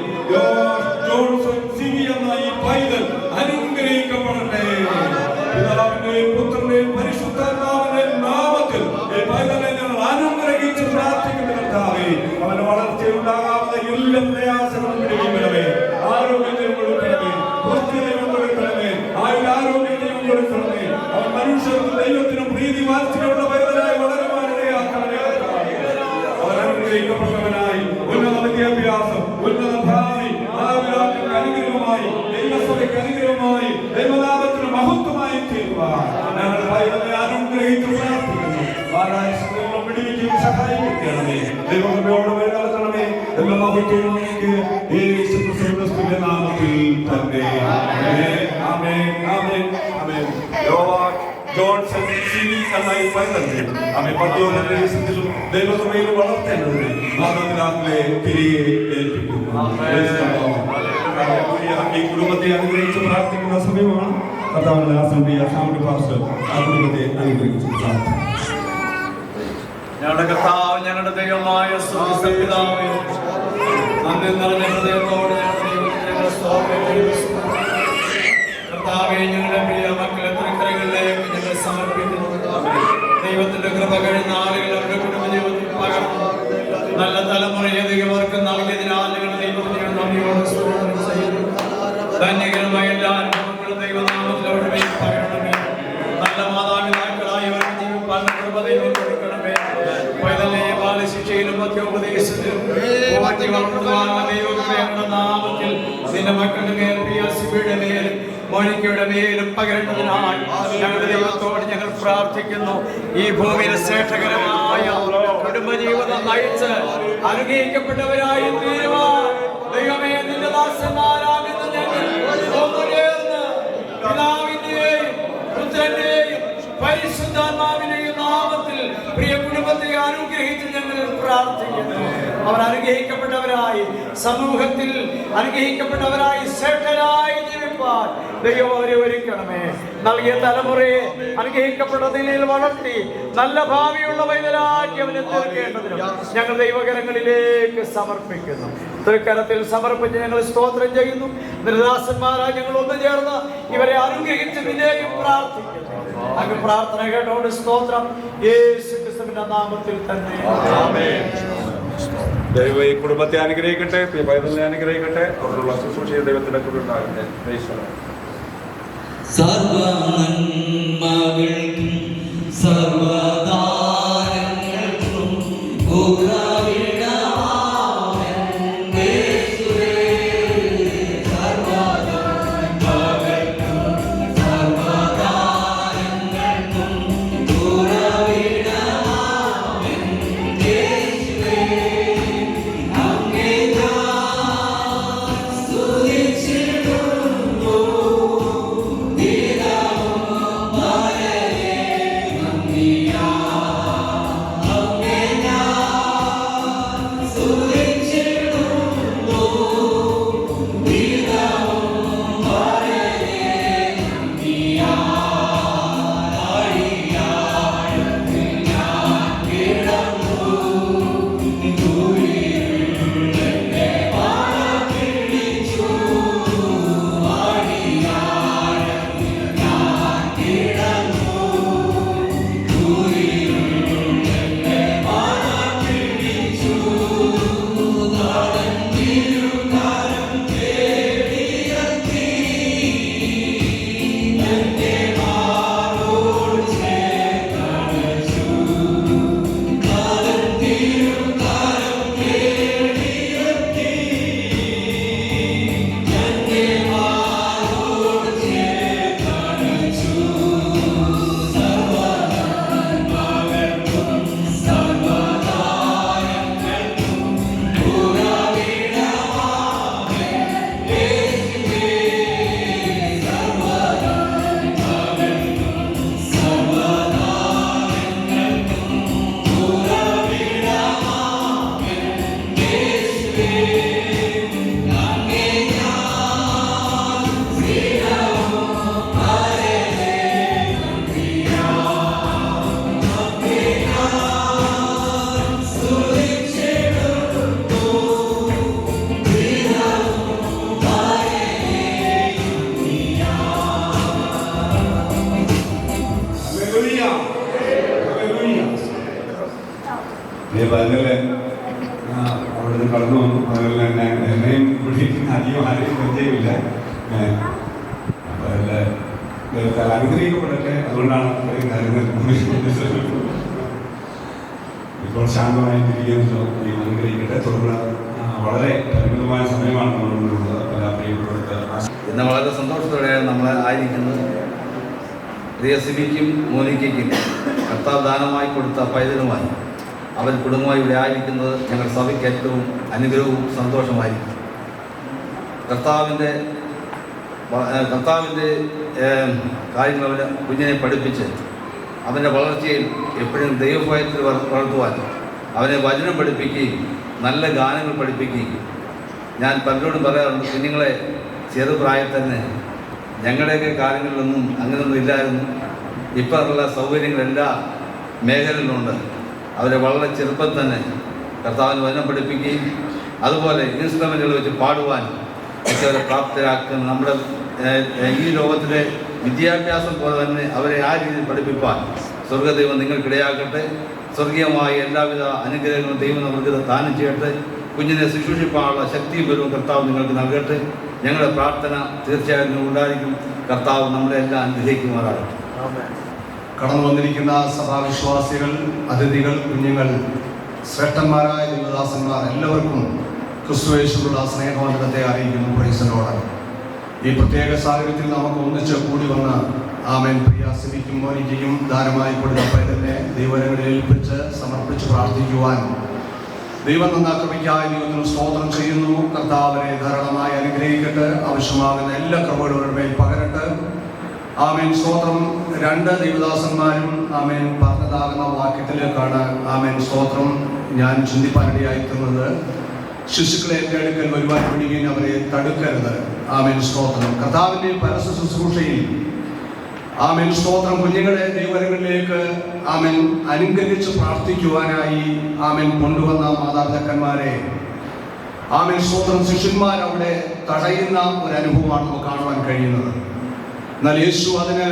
ജോൺസൺ സിവി എന്ന ഈ പൈതൽ അനുഗ്രഹിക്കപ്പെടട്ടെ. പിതാവിന്റെയും പുത്രന്റെയും പരിശുദ്ധാത്മാവിന്റെയും നാമത്തിൽ ഈ പൈതലെ ഞങ്ങൾ അനുഗ്രഹിച്ച് പ്രാർത്ഥിക്കുന്ന കർത്താവേ, അവന് വളർച്ചയുണ്ടാകാവുന്ന എല്ലാ പ്രയാസങ്ങളും പിടിക്കണമേ. ആരോഗ്യത്തിനും കൊടുക്കണമേ, പുഷ്ടിയും കൊടുക്കണമേ, ആയുരാരോഗ്യത്തിനും കൊടുക്കണമേ. അവൻ മനുഷ്യർക്കും ദൈവത്തിനും പ്രീതി വാത്സല്യമുള്ള പൈതലായി വളരുവാനിടയാക്കണമേ. അവൻ അനുഗ്രഹിക്കപ്പെട്ടവനായി ഉന്നത വിദ്യാഭ്യാസം, ഉന്നത ഭാവി, ദൈവസഭയ്ക്ക് അനുഗ്രഹമായി ദൈവനാമത്തിന് മഹത്വമായി തീരുവാൻ ഞങ്ങൾ പൈതലെ അനുഗ്രഹിച്ച് പ്രാർത്ഥിക്കുന്നു. ആരാധന പിടിവിക്കും സഹായിക്കണമേ. ദൈവകൃപയോടെ വഴി നടത്തണമേ. എല്ലാ മഹത്വവും യേശുക്രിസ്തുവിന്റെ നാമത്തിൽ തന്നെ. ആമേൻ ആമേൻ ആമേൻ. ജോൺസൺ സീരീസ് എന്നായി പറയുന്നത് അമ്മ 10 ദിവസത്തിലും ദൈവസഭയിൽ വളർത്തേണ്ടതിന് മാതാപിതാക്കളെ തിരികെ ഏൽപ്പിക്കുന്നു. ഈ കുടുംബത്തെ അനുഗ്രഹിച്ച് പ്രാർത്ഥിക്കുന്ന സമയമാണ്. കർത്താവിന്റെ അസംബ്ലി പാസ്റ്റർ ആ കുടുംബത്തെ അനുഗ്രഹിച്ച് പ്രാർത്ഥിക്കുന്നു. ഞങ്ങളുടെ കർത്താവ്, ഞങ്ങളുടെ ദൈവമായ പിതാവേ, നന്ദി നിറഞ്ഞ ഹൃദയത്തോടെ കർത്താവേ, ഞങ്ങളുടെ പ്രിയ മക്കളെ തൃക്കരകളിലേക്ക് ഞങ്ങൾ സമർപ്പിക്കുന്നു. ദൈവത്തിന്റെ കൃപ കഴിഞ്ഞ ആളുകൾ അവരുടെ കുടുംബ ജീവിതത്തിൽ പകർന്നു നല്ല തലമുറയെ ദൈവർക്ക് നൽകിയതിനാൽ ഞങ്ങളുടെ ദൈവത്തിന് നന്ദിയോടെ സ്തോത്രം ചെയ്യുന്നു. ധന്യകരമായ എല്ലാ അനുഭവങ്ങളും ദൈവനാമത്തിൽ അവരുടെ മേൽ പകരണമേ. നല്ല മാതാപിതാക്കളായി അവരുടെ ജീവിപ്പാൻ കൃപ ദൈവം കൊടുക്കണമേ. പൈതലെ ബാലശിക്ഷയിലും മധ്യോപദേശത്തിലും ദൈവങ്ങളുടെ നാമത്തിൽ നിന്റെ മക്കളുടെ മേൽ പിയാസിയുടെ മേലും മോനിക്കയുടെ മേലും പകരേണ്ടതിനായി ഞങ്ങളുടെ ദൈവത്തോട് ഞങ്ങൾ പ്രാർത്ഥിക്കുന്നു. ഈ ഭൂമിയിലെ ശ്രേഷ്ഠകരമായ കുടുംബജീവിതം നയിച്ച് അനുഗ്രഹിക്കപ്പെട്ടവരായി തീരുവാൻ ദൈവമേ നിന്റെ ദാസന്മാരാകുന്ന ഞങ്ങൾ ഒന്നുചേർന്ന് പിതാവിന്റെയും പുത്രന്റെയും പരിശുദ്ധാത്മാവിന്റെയും നാമത്തിൽ പ്രിയ കുടുംബത്തെ അനുഗ്രഹിച്ച് ഞങ്ങൾ പ്രാർത്ഥിക്കുന്നു. അവർ അനുഗ്രഹിക്കപ്പെട്ടവരായി സമൂഹത്തിൽ അനുഗ്രഹിക്കപ്പെട്ടവരായി ശ്രേഷ്ഠരായി ജീവിപ്പാൻ ദൈവം അവരെ ഒരുക്കണമേ. നൽകിയ തലമുറയെ അനുഗ്രഹിക്കപ്പെട്ട നിലയിൽ വളർത്തി നല്ല ഭാവിയുള്ള വൈതലാക്കി അവനെ തീർക്കേണ്ടതിനും ഞങ്ങൾ ദൈവകരങ്ങളിലേക്ക് സമർപ്പിക്കുന്നു. തൃക്കരത്തിൽ സമർപ്പിച്ച് ഞങ്ങൾ സ്തോത്രം ചെയ്യുന്നു. നിർദാസന്മാരായി ഞങ്ങൾ ഒന്നു ചേർന്ന് ഇവരെ അനുഗ്രഹിച്ച് നിന്നെയും പ്രാർത്ഥിക്കുന്നു. അങ്ങ് പ്രാർത്ഥന കേട്ടോണ്ട് സ്തോത്രം യേശുക്രിസ്തുവിന്റെ നാമത്തിൽ തന്നെ. ആമേൻ. ദൈവം ഈ കുടുംബത്തെ അനുഗ്രഹിക്കട്ടെ, പൈതലിനെ അനുഗ്രഹിക്കട്ടെ. അവരുടെ ശുശ്രൂഷയിൽ ദൈവത്തിന്റെ കൃപ ഉണ്ടാകട്ടെ. സർവനന്മകൾക്കും സർവദാനങ്ങൾക്കും അവിടുന്ന് കടന്നു വന്നു. അതുപോലെ തന്നെ എന്നെയും വിളിക്കുന്ന അധികം ആരെയും പരിചയമില്ല. അപ്പോൾ അനുഗ്രഹിക്കപ്പെടട്ടെ. അതുകൊണ്ടാണ് ഇപ്പോൾ ശാന്തമായിട്ടിരിക്കുന്നല്ലോ. ഈ അനുഗ്രഹിക്കട്ടെ. തുടർന്ന് വളരെ പരിമിതമായ സമയമാണ് നമ്മളുള്ളത്. പല പ്രിയപ്പെട്ടവർക്ക് ഇന്ന് വളരെ സന്തോഷത്തോടെയാണ് നമ്മൾ ആയിരിക്കുന്നത്. പ്രിയ സിബിക്കും മോനിക്കയ്ക്കും കർത്താവ് ദാനമായി കൊടുത്ത പൈതലുമായി അവർ കുടുംബമായി ഇവിടെ ആയിരിക്കുന്നത് ഞങ്ങൾ സഭയ്ക്ക് ഏറ്റവും അനുഗ്രഹവും സന്തോഷമായിരിക്കും. കർത്താവിൻ്റെ കാര്യങ്ങൾ അവന് കുഞ്ഞിനെ പഠിപ്പിച്ച് അവൻ്റെ വളർച്ചയിൽ എപ്പോഴും ദൈവഭയത്തിൽ വളർത്തുവാൻ അവനെ വചനം പഠിപ്പിക്കുകയും നല്ല ഗാനങ്ങൾ പഠിപ്പിക്കുകയും ഞാൻ പലരോടും പറയാറുണ്ട്, കുഞ്ഞുങ്ങളെ ചെറുപ്രായത്തിൽ തന്നെ ഞങ്ങളുടെയൊക്കെ കാര്യങ്ങളിലൊന്നും അങ്ങനെയൊന്നും ഇല്ലായിരുന്നു. ഇപ്പോൾ ഉള്ള സൗകര്യങ്ങൾ എല്ലാ മേഖലയിലുണ്ട്. അവരെ വളരെ ചെറുപ്പം തന്നെ കർത്താവിന് വചനം പഠിപ്പിക്കുകയും അതുപോലെ ഇൻസ്ട്രുമെൻറ്റുകൾ വെച്ച് പാടുവാൻ ഒക്കെ അവരെ പ്രാപ്തരാക്കുന്ന നമ്മുടെ ഈ ലോകത്തിലെ വിദ്യാഭ്യാസം പോലെ തന്നെ അവരെ ആ രീതിയിൽ പഠിപ്പിക്കാൻ സ്വർഗ്ഗദൈവം നിങ്ങൾക്കിടയാക്കട്ടെ. സ്വർഗീയമായ എല്ലാവിധ അനുഗ്രഹങ്ങളും ദൈവം നമുക്ക് ദാനം ചെയ്യട്ടെ. കുഞ്ഞിനെ ശുശ്രൂഷിപ്പാനുള്ള ശക്തിയും ബലവും കർത്താവ് നിങ്ങൾക്ക് നൽകട്ടെ. ഞങ്ങളുടെ പ്രാർത്ഥന തീർച്ചയായും ഉണ്ടായിരിക്കും. കർത്താവ് നമ്മളെ എല്ലാം അനുഗ്രഹിക്കുമാറാകട്ടെ. കടന്നു വന്നിരിക്കുന്ന സഭാവിശ്വാസികൾ, അതിഥികൾ, കുഞ്ഞുങ്ങൾ, ശ്രേഷ്ഠന്മാരായ ദൈവദാസന്മാർ എല്ലാവർക്കും ക്രിസ്തുയേശുവിലുള്ള സ്നേഹവന്ദനത്തെ അറിയിക്കുന്നു. Praise the Lord. ഈ പ്രത്യേക സാഹചര്യത്തിൽ നമുക്ക് ഒന്നിച്ച് കൂടി വന്ന് ആമേൻ പ്രിയ സിബിക്കും മോനിക്കയും ദാനമായി കൊടുത്ത പൈതലിനെ ദൈവങ്ങളിൽ ഏൽപ്പിച്ച് സമർപ്പിച്ച് പ്രാർത്ഥിക്കുവാൻ ദൈവം തന്ന കൃപയ്ക്കായി ദൈവത്തിന് സ്തോത്രം ചെയ്യുന്നു. കർത്താവിനെ ധാരാളമായി അനുഗ്രഹിക്കട്ടെ. ആവശ്യമാകുന്ന എല്ലാ കൃപകളും മേൽ പകരട്ടെ. ആമേൻ സ്തോത്രം. രണ്ട് ദൈവദാസന്മാരും ആമേൻ പറഞ്ഞതാകുന്ന വാക്യത്തിലേക്കാണ് ആമേൻ സ്തോത്രം ഞാൻ ചിന്തിപ്പാനിടയായിരിക്കുന്നത്. ശിശുക്കളെ എൻ്റെ അടുക്കൽ വരുവാൻ പിടിക്കുകയും അവരെ തടുക്കരുത്. ആമേൻ സ്തോത്രം. കർത്താവിൻ്റെ പരസ്യ ശുശ്രൂഷയിൽ ആമേൻ സ്തോത്രം കുഞ്ഞുങ്ങളെ ദൈവങ്ങളിലേക്ക് ആമേൻ അനുഗ്രഹിച്ച് പ്രാർത്ഥിക്കുവാനായി ആമേൻ കൊണ്ടുവന്ന മാതാപിതാക്കന്മാരെ ആമേൻ സ്തോത്രം ശിഷ്യന്മാർ അവിടെ തടയുന്ന ഒരു അനുഭവമാണ് നമുക്ക് കാണുവാൻ കഴിയുന്നത്. എന്നാൽ യേശു അതിന്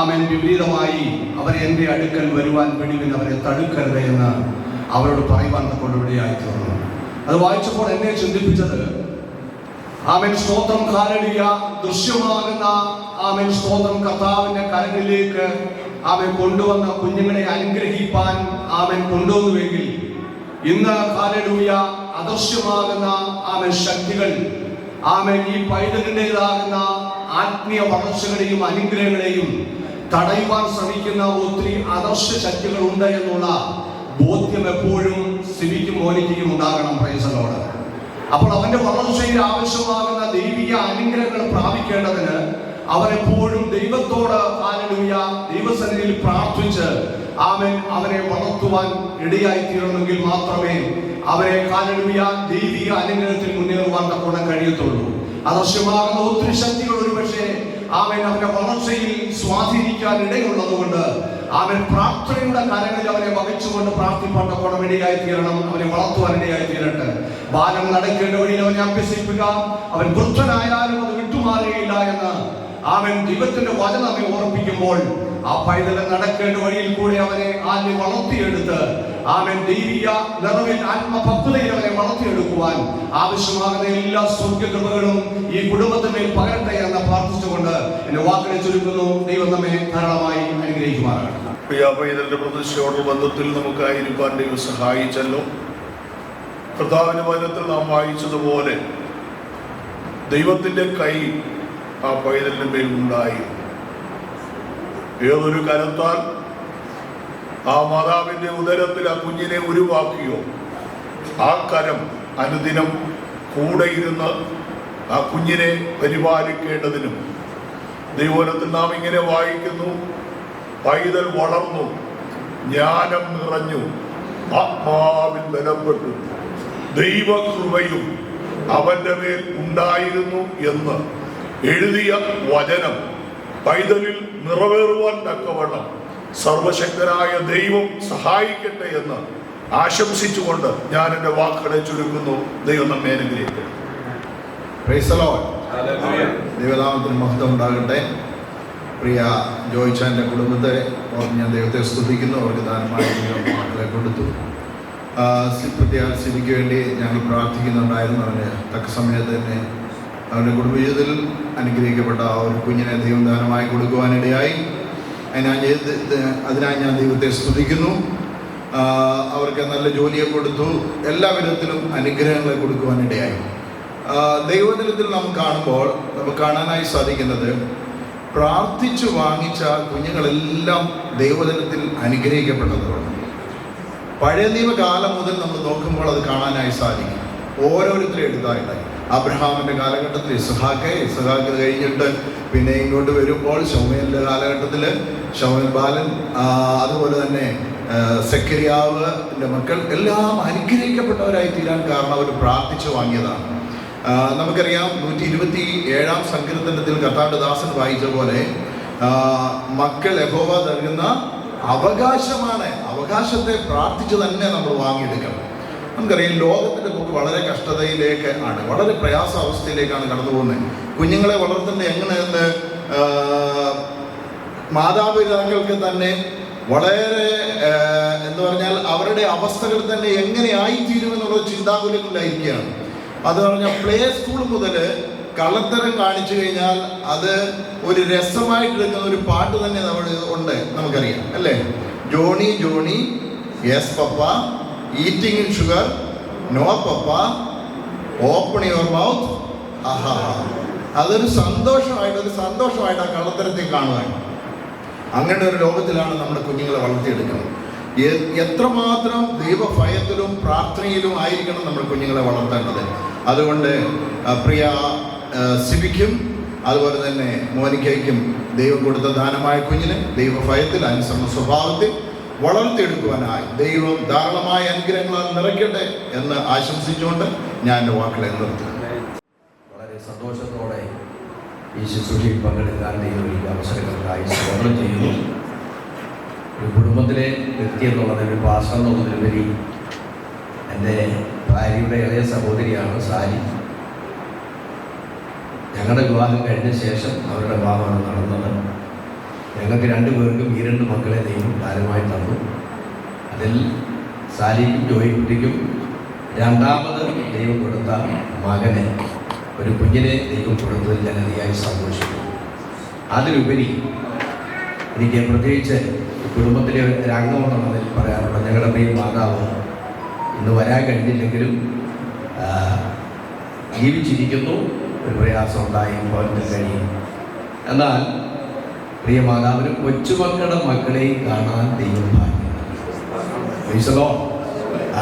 ആമേൻ വിപരീതമായി അവരെ എൻ്റെ അടുക്കൽ വരുവാൻ പിടിവിന് അവരെ തടുക്കരുത് എന്ന് അവരോട് പറയുവാൻ കൊണ്ടുവിടെയായി തീർന്നു. അത് വായിച്ചപ്പോൾ എന്നെ ചിന്തിപ്പിച്ചത് ആമേൻ സ്തോത്രം ഹല്ലേലൂയ ദൃശ്യമാകുന്ന ആമേൻ സ്തോത്രം കർത്താവിന്റെ കരങ്ങളിലേക്ക് ആമേൻ കൊണ്ടുവന്ന കുഞ്ഞുങ്ങളെ അനുഗ്രഹിപ്പാൻ ആമേൻ കൊണ്ടുവന്നുവെങ്കിൽ ഇന്ന് ഹല്ലേലൂയ അദൃശ്യമാകുന്ന ആമേൻ ശക്തികൾ ആമേൻ ഈ പൈതലിൻ്റെതാകുന്ന ആത്മീയ വളർച്ചകളെയും അനുഗ്രഹങ്ങളെയും തടയുവാൻ ശ്രമിക്കുന്ന ഒത്തിരി അദൃശ്യ ശക്തികൾ ഉണ്ട് എന്നുള്ള ബോധ്യം എപ്പോഴും സിബിക്കും മോനിക്കും ഉണ്ടാകണം. Praise the Lord. അപ്പോൾ അവന്റെ വളർച്ചയിൽ ആവശ്യമാകുന്ന ദൈവിക അനുഗ്രഹങ്ങൾ പ്രാപിക്കേണ്ടതിന് അവരെപ്പോഴും ദൈവത്തോട് ഹല്ലേലൂയ ദൈവസന്നിധിയിൽ പ്രാർത്ഥിച്ച് ആമേൻ അവരെ വളർത്തുവാൻ ഇടയായി തീരണമെങ്കിൽ മാത്രമേ അവരെ ഹല്ലേലൂയ ദൈവിക അനുഗ്രഹത്തിൽ മുന്നേറുവാൻ തക്കോണം കഴിയത്തുള്ളൂ. അദൃശ്യമാകുന്ന ഒത്തിരി ശക്തികൾ ഒരുപക്ഷെ ആമേൻ അവന്റെ വളർച്ചയിൽ സ്വാധീനിക്കാൻ ഇടയുള്ളതുകൊണ്ട് അവൻ പ്രാർത്ഥനയുടെ കരങ്ങളിൽ അവനെ വഹിച്ചുകൊണ്ട് പ്രാർത്ഥിപ്പാൻ തക്കോണം ഇടയായി തീരണം. അവനെ വളർത്തുവാൻ ഇടയായി തീരട്ടെ. ബാലം നടക്കേണ്ട വഴിയിൽ അവനെ അഭ്യസിപ്പിക്കുക. അവൻ വൃദ്ധനായാലും അത് വിട്ടുമാറുകയില്ല എന്ന് അവൻ ദൈവത്തിന്റെ വചനം നമ്മെ ഓർമ്മിപ്പിക്കുമ്പോൾ ആ പൈതൽ നടക്കേണ്ട വഴിയിൽ കൂടെ അവനെ ആദ്യം വളർത്തിയെടുത്ത് അവൻ ദൈവിക നിറവിൽ ആത്മഭക്തതയിൽ അവനെ വളർത്തിയെടുക്കുവാൻ ആവശ്യമാകുന്ന എല്ലാ സ്വർഗ്ഗകൃപകളും ഈ കുടുംബത്തിന്മേൽ പകരട്ടെ എന്ന് പ്രാർത്ഥിച്ചുകൊണ്ട് എന്റെ വാക്കുകളെ ചുരുക്കുന്നു. ദൈവം നമ്മെ ധാരാളമായി അനുഗ്രഹിക്കുമാറാകട്ടെ. പ്രിയ പൈതലിന്റെ പ്രതിഷ്ഠയോടുള്ള ബന്ധത്തിൽ നമുക്കായിരിക്കാൻ ദൈവം സഹായിച്ചല്ലോ. കർത്താവിന്റെ വചനത്തിൽ നാം വായിച്ചതുപോലെ ദൈവത്തിന്റെ കൈ ആ പൈതലിന്റെ മേൽ ഉണ്ടായി. ഏതൊരു കരത്താൽ ആ മാതാവിന്റെ ഉദരത്തിൽ ആ കുഞ്ഞിനെ ഉരുവാക്കിയോ ആ കരം അനുദിനം കൂടെ ഇരുന്ന് ആ കുഞ്ഞിനെ പരിപാലിക്കേണ്ടതിനും ദൈവത്തിൽ നാം ഇങ്ങനെ വായിക്കുന്നു. പൈതൽ വളർന്നു, ജ്ഞാനം നിറഞ്ഞു, ആത്മാവിൽ ബലപ്പെട്ടു, ദൈവകൃപയും അവന്റെ മേൽ ഉണ്ടായിരുന്നു എന്ന് എഴുതിയ വചനം പൈതലിൽ നിറവേറുവാൻ തക്കവണ്ണം സർവശക്തനായ ദൈവം സഹായിക്കട്ടെ എന്ന് ആശംസിച്ചുകൊണ്ട് ഞാൻ എൻ്റെ വാക്കുകളെ ചുരുക്കുന്നു. ദൈവം നമ്മെ അനുഗ്രഹിക്കട്ടെ. Praise the Lord. ദൈവനാമത്തിന് മഹത്വം ഉണ്ടാകട്ടെ. പ്രിയ ജോയിച്ചാൻ്റെ കുടുംബത്തെ ഞാൻ ദൈവത്തെ സ്തുതിക്കുന്നു. അവർക്ക് ദാനമായി മക്കളെ കൊടുത്തു. സിബിക്ക് വേണ്ടി ഞങ്ങൾ പ്രാർത്ഥിക്കുന്നുണ്ടായിരുന്നു. അവന് തക്ക സമയത്ത് തന്നെ അവരുടെ കുടുംബജീവിതത്തിൽ അനുഗ്രഹിക്കപ്പെട്ട ആ ഒരു കുഞ്ഞിനെ ദൈവം ദാനമായി കൊടുക്കുവാനിടയായി. അതിനായി ഞാൻ ദൈവത്തെ സ്തുതിക്കുന്നു. അവർക്ക് നല്ല ജോലിയെ കൊടുത്തു, എല്ലാ വിധത്തിലും അനുഗ്രഹങ്ങളെ കൊടുക്കുവാനിടയായി. ദൈവദിനത്തിൽ നാം കാണുമ്പോൾ നമുക്ക് കാണാനായി സാധിക്കുന്നത് പ്രാർത്ഥിച്ചു വാങ്ങിച്ച കുഞ്ഞുങ്ങളെല്ലാം ദൈവദിനത്തിൽ അനുഗ്രഹിക്കപ്പെട്ടതാണ്. പഴയ നിയമകാലം മുതൽ നമ്മൾ നോക്കുമ്പോൾ അത് കാണാനായി സാധിക്കും. ഓരോരുത്തരും എടുത്തായിട്ടായി അബ്രഹാമിൻ്റെ കാലഘട്ടത്തിൽ ഇസ്ഹാക്ക് കഴിഞ്ഞിട്ട് പിന്നെ ഇങ്ങോട്ട് വരുമ്പോൾ ശമൂവേലിൻ്റെ കാലഘട്ടത്തിൽ ശമൂവേൽ ബാലൻ, അതുപോലെ തന്നെ സെക്കരിയാവിൻ്റെ മക്കൾ എല്ലാം അനുഗ്രഹിക്കപ്പെട്ടവരായി തീരാൻ കാരണം അവർ പ്രാർത്ഥിച്ചു വാങ്ങിയതാണ്. നമുക്കറിയാം 127 സങ്കീർത്തനത്തിൽ കർത്താവിന്റെ ദാസൻ വായിച്ച പോലെ മക്കൾ യഹോവ നൽകുന്ന അവകാശമാണ്. അവകാശത്തെ പ്രാർത്ഥിച്ച് തന്നെ നമ്മൾ വാങ്ങിയെടുക്കണം. നമുക്കറിയാം ലോകത്തിൻ്റെ പോക്ക് വളരെ കഷ്ടതയിലേക്ക് ആണ്, വളരെ പ്രയാസാവസ്ഥയിലേക്കാണ് കടന്നു പോകുന്നത്. കുഞ്ഞുങ്ങളെ വളർത്തുന്നത് എങ്ങനെയെന്ന് മാതാപിതാക്കൾക്ക് തന്നെ വളരെ എന്ന് പറഞ്ഞാൽ അവരുടെ അവസ്ഥകൾ തന്നെ എങ്ങനെ ആയിത്തീരുമെന്നുള്ള ചിന്താകുലങ്ങളിലായിരിക്കുകയാണ്. അത് പറഞ്ഞാൽ പ്ലേ സ്കൂൾ മുതൽ കള്ളത്തരം കാണിച്ചു കഴിഞ്ഞാൽ അത് ഒരു രസമായിട്ടെടുക്കുന്ന ഒരു പാട്ട് തന്നെ ഉണ്ട്, നമുക്കറിയാം അല്ലേ? Johnny Johnny yes papa, eating in sugar, no papa, open your mouth, ആഹാ. അതൊരു സന്തോഷമായിട്ട് ആ കള്ളത്തരത്തെ കാണുകയാണ്. അങ്ങനെ ഒരു ലോകത്തിലാണ് നമ്മുടെ കുഞ്ഞുങ്ങളെ വളർത്തിയെടുക്കുന്നത്. എത്രമാത്രം ദൈവഭയത്തിലും പ്രാർത്ഥനയിലും ആയിരിക്കണം നമ്മൾ കുഞ്ഞുങ്ങളെ വളർത്തേണ്ടത്. അതുകൊണ്ട് പ്രിയ സിബിക്കും അതുപോലെ തന്നെ മോനിക്കയ്ക്കും ദൈവം കൊടുത്ത ദാനമായ കുഞ്ഞിനെ ദൈവഭയത്തിൽ അനുസരണ സ്വഭാവത്തിൽ വളർത്തിയെടുക്കുവാനായി ദൈവം ധാരാളമായ അനുഗ്രഹങ്ങളാൽ നിറയ്ക്കട്ടെ എന്ന് ആശംസിച്ചുകൊണ്ട് ഞാൻ എൻ്റെ വാക്കുകളെ നിർത്തുന്നു. വളരെ സന്തോഷത്തോടെ ഈ ശുശ്രൂഷയിൽ പങ്കെടുക്കാൻ ദൈവം ഈ അവസരങ്ങൾക്കായി സ്തോത്രം ചെയ്യുന്നു. ഒരു കുടുംബത്തിലെ വ്യക്തി എന്നുള്ളത്, ഒരു പാസ്റ്റർ എന്നുള്ളതിലുപരി എൻ്റെ ഭാര്യയുടെ ഇളയ സഹോദരിയാണ് സാരി. ഞങ്ങളുടെ വിവാഹം കഴിഞ്ഞ ശേഷം അവരുടെ വിവാഹമാണ് നടന്നത്. ഞങ്ങൾക്ക് 2 പേർക്കും ഈ 2 മക്കളെ ദൈവം ദാനമായി തന്നു. അതിൽ സാലിക്കും ജോയിക്കുട്ടിക്കും രണ്ടാമത് ദൈവം കൊടുത്ത മകനെ, ഒരു കുഞ്ഞിനെ ദൈവം കൊടുത്തതിൽ ഞാൻ അതിയായി സന്തോഷിക്കുന്നു. അതിലുപരി എനിക്ക് പ്രത്യേകിച്ച് കുടുംബത്തിലെ ഒരു അംഗമെന്നുള്ളതിൽ പറയാനുള്ളത്, ഞങ്ങളുടെ പ്രിയ മാതാവ് ഇന്ന് വരാൻ കഴിഞ്ഞില്ലെങ്കിലും ജീവിച്ചിരിക്കുന്നു. ഒരു പ്രയാസം ഉണ്ടായി പോകാൻ കഴിയും. എന്നാൽ പ്രിയ മാതാവിന് കൊച്ചുമക്കളുടെ മക്കളെയും കാണാൻ ദൈവം ഭാഗ്യം.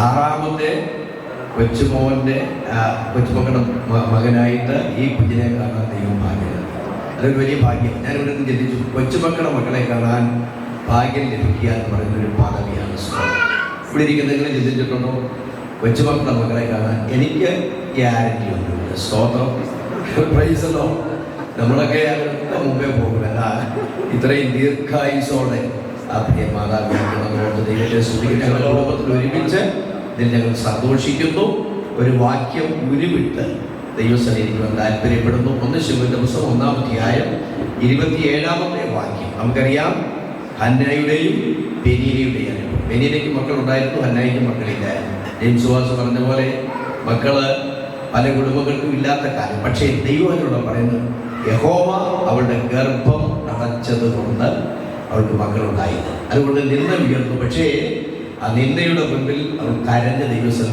6ാമത്തെ കൊച്ചുമോൻ്റെ കൊച്ചുമക്കളുടെ മകനായിട്ട് ഈ കുഞ്ഞിനെ കാണാൻ ദൈവം ഭാഗ്യം. അതൊരു വലിയ ഭാഗ്യം. ഞാനിവിടെ നിന്ന് ചിന്തിച്ചു, കൊച്ചുമക്കളുടെ മക്കളെ കാണാൻ ഭാഗ്യം ലഭിക്കുക എന്ന് പറയുന്നൊരു പദവിയാണ്. ഇവിടെ ഇരിക്കുന്നതെങ്കിലും ചിന്തിച്ചിട്ടുണ്ടോ? കൊച്ചുമക്കളുടെ മക്കളെ കാണാൻ എനിക്ക് ഗ്യാരണ്ടി ഒന്നുമില്ല. സ്തോത്രം, പ്രൈസല്ലോ. നമ്മളൊക്കെ അതിനൊക്കെ മുമ്പേ പോകുമല്ല. ഇത്രയും ദീർഘായുസോടെ ആ പ്രിയ മാതാപിതാക്കളോട് ദൈവത്തെ സ്തുതിക്കുന്ന ഞങ്ങളുടെ കുടുംബത്തിൽ ഒരുമിച്ച് ഇതിൽ ഞങ്ങൾ സന്തോഷിക്കുന്നു. ഒരു വാക്യം ഉരുവിട്ട് ദൈവസന്നിധിക്കുവാൻ താല്പര്യപ്പെടുന്നു. 1 ശമൂവേൽ പുസ്തകം 1-ാം അധ്യായം 27-ാമത്തെ വാക്യം. നമുക്കറിയാം ഹന്നയുടെയും പെനീനയുടെയും അനുഭവം. പെനീനയ്ക്ക് മക്കളുണ്ടായിരുന്നു, ഹന്നയ്ക്ക് മക്കളില്ലായിരുന്നു. ജെയിംസ് വാസ് പറഞ്ഞ പോലെ മക്കള് പല കുടുംബങ്ങൾക്കും ഇല്ലാത്ത കാര്യം. പക്ഷേ ദൈവം അതിലൂടെ പറയുന്നത്, യഹോവ അവളുടെ ഗർഭം അടച്ചത് കൊണ്ട് അവൾക്ക് മക്കളുണ്ടായില്ല. അതുകൊണ്ട് നിന്ദ ഉയർന്നു. പക്ഷേ ആ നിന്ദയുടെ മുൻപിൽ അവൾ കരഞ്ഞ ദൈവസ്ഥൽ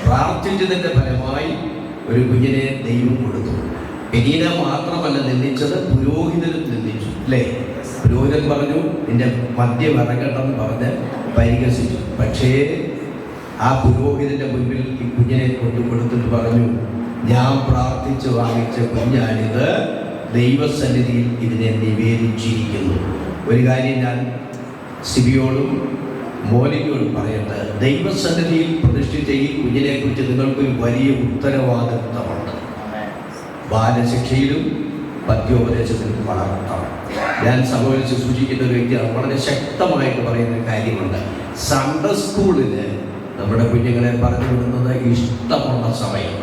പ്രാർത്ഥിച്ചതിൻ്റെ ഫലമായി ഒരു കുഞ്ഞിനെ ദൈവം കൊടുത്തു. പെനീന മാത്രമല്ല നിന്ദിച്ചത്, പുരോഹിതനും നിന്ദിച്ചു അല്ലേ? പുരോഹിതൻ പറഞ്ഞു നിന്റെ മദ്യം ഇറങ്ങട്ടെന്ന് പറഞ്ഞ് പരിഹസിച്ചു. പക്ഷേ ആ പുരോഹിതന്റെ മുൻപിൽ ഈ കുഞ്ഞിനെ കൊടുത്തിട്ട് പറഞ്ഞു, ഞാൻ പ്രാർത്ഥിച്ച് വാങ്ങിച്ച കുഞ്ഞാണിത്, ദൈവസന്നിധിയിൽ ഇതിനെ നിവേദിച്ചിരിക്കുന്നു. ഒരു കാര്യം ഞാൻ സിബിയോടും മോനിക്കോടും പറയട്ടെ, ദൈവസന്നിധിയിൽ പ്രതിഷ്ഠിച്ച ഈ കുഞ്ഞിനെ കുറിച്ച് നിങ്ങൾക്കൊരു വലിയ ഉത്തരവാദിത്വമുണ്ട്. ബാലശിക്ഷയിലും പദ്യോപദേശത്തിലും വളർത്തണം. ഞാൻ സഭയിൽ സൂക്ഷിക്കുന്ന ഒരു വ്യക്തിയാണ്. വളരെ ശക്തമായിട്ട് പറയുന്ന കാര്യമുണ്ട്. സൺഡേ സ്കൂളിന് നമ്മുടെ കുഞ്ഞുങ്ങളെ പറഞ്ഞു വിടുന്നത് ഇഷ്ടമുള്ള സമയം.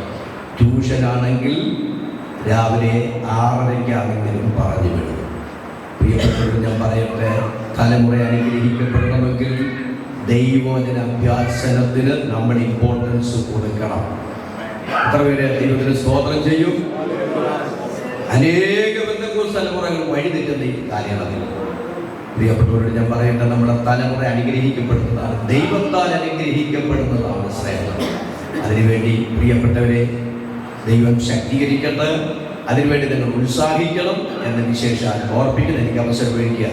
ട്യൂഷനാണെങ്കിൽ രാവിലെ 6:30-ക്കാണെങ്കിലും പറഞ്ഞു വിടും. പ്രിയപ്പെട്ടവർ, ഞാൻ പറയട്ടെ, തലമുറ അനുഗ്രഹിക്കപ്പെടണമെങ്കിൽ ദൈവവചന അഭ്യാസനത്തിന് നമ്മൾ ഇമ്പോർട്ടൻസ് കൊടുക്കണം. എത്ര പേര് ദൈവത്തിന് സ്തോത്രം ചെയ്യും? അനേക ബന്ധുക്കൂസ് തലമുറകൾ വഴിതെറ്റുന്ന ഈ കാലയളവിൽ പ്രിയപ്പെട്ടവരോട് ഞാൻ പറയട്ടെ, നമ്മുടെ തലമുറ അനുഗ്രഹിക്കപ്പെടുന്നതാണ്, ദൈവത്താൽ അനുഗ്രഹിക്കപ്പെടുന്നതാണ് ശ്രേഷ്ഠം. അതിനുവേണ്ടി പ്രിയപ്പെട്ടവരെ, ദൈവം ശക്തീകരിക്കട്ടെ. അതിനുവേണ്ടി നിങ്ങൾ ഉത്സാഹിക്കണം എന്ന് വിശേഷാൽ ഓർപ്പിക്കണം. എനിക്ക് അവസരം ഒരുക്കിയ